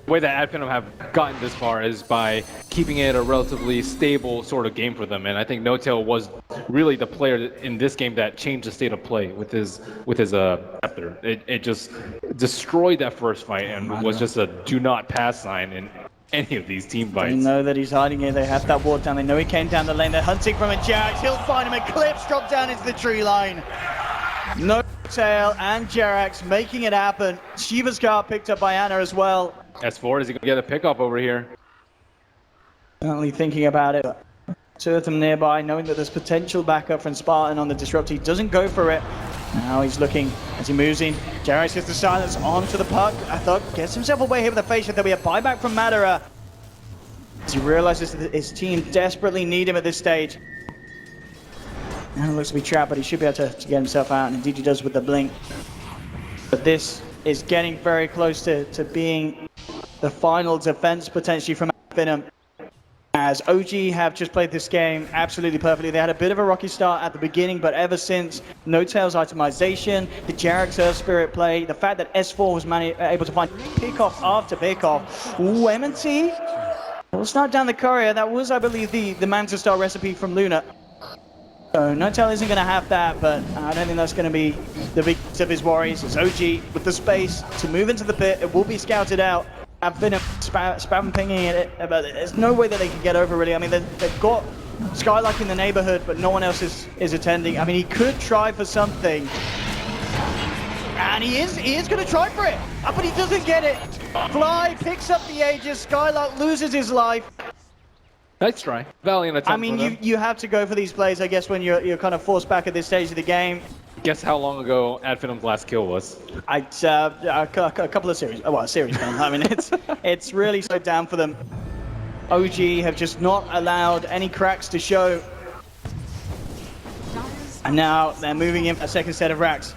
The way that Finem have gotten this far is by keeping it a relatively stable sort of game for them, and I think No-Tail was really the player in this game that changed the state of play with his Scepter. It just destroyed that first fight and was just a do not pass sign in any of these team fights. They know that he's hiding here. They have that ward down. They know he came down the lane. They're hunting from a Jerax. He'll find him. Eclipse drop down into the tree line. No-Tail and Jerax making it happen. Shiva's car picked up by Anna as well. S4, is he going to get a pickup over here? Certainly thinking about it. 2 of them nearby, knowing that there's potential backup from Spartan on the disrupt. He doesn't go for it. Now he's looking as he moves in. Jerax gets the silence onto the puck. I thought gets himself away here with a face shot. There'll be a buyback from Madara. As he realizes that his team desperately need him at this stage. Now it looks to be trapped, but he should be able to get himself out, and indeed he does with the blink. But this is getting very close to being the final defense potentially from Finem. As OG have just played this game absolutely perfectly. They had a bit of a rocky start at the beginning, but ever since No-Tail's itemization, the Jerax Earth Spirit play, the fact that S4 was able to find pickoff after pickoff. Ooh, M&T will start down the courier. That was, I believe, the Manta Star recipe from Luna. So No-Tail isn't going to have that, but I don't think that's going to be the biggest of his worries. It's OG with the space to move into the pit. It will be scouted out. I've been spam pinging it, but there's no way that they can get over, really. I mean, they've got Skylark in the neighborhood, but no one else is attending. I mean, he could try for something. And he is going to try for it, but he doesn't get it. Fly picks up the Aegis. Skylark loses his life. Nice try. Valiant attempt. I mean, you have to go for these plays, I guess, when you're kind of forced back at this stage of the game. Guess how long ago Finem's last kill was? A couple of series. Well, a series now. I mean, it's really slowed down for them. OG have just not allowed any cracks to show. And now they're moving in for a second set of racks.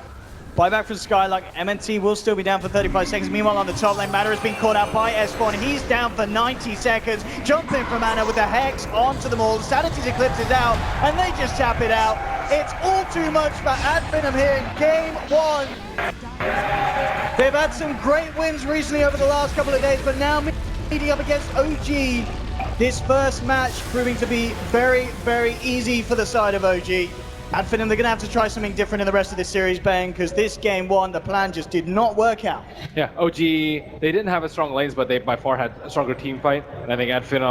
Buyback from Skylark. MNT will still be down for 35 seconds. Meanwhile, on the top lane, Matter has been caught out by S4, and he's down for 90 seconds. Jump in from Anna with the Hex onto them all. Sanity's Eclipse is out, and they just tap it out. It's all too much for Finem here in game 1. They've had some great wins recently over the last couple of days, but now meeting up against OG. This first match proving to be very, very easy for the side of OG. Finem, they're going to have to try something different in the rest of this series, Ben, because this game 1, the plan just did not work out. Yeah, OG, they didn't have as strong lanes, but they by far had a stronger team fight. And I think Finem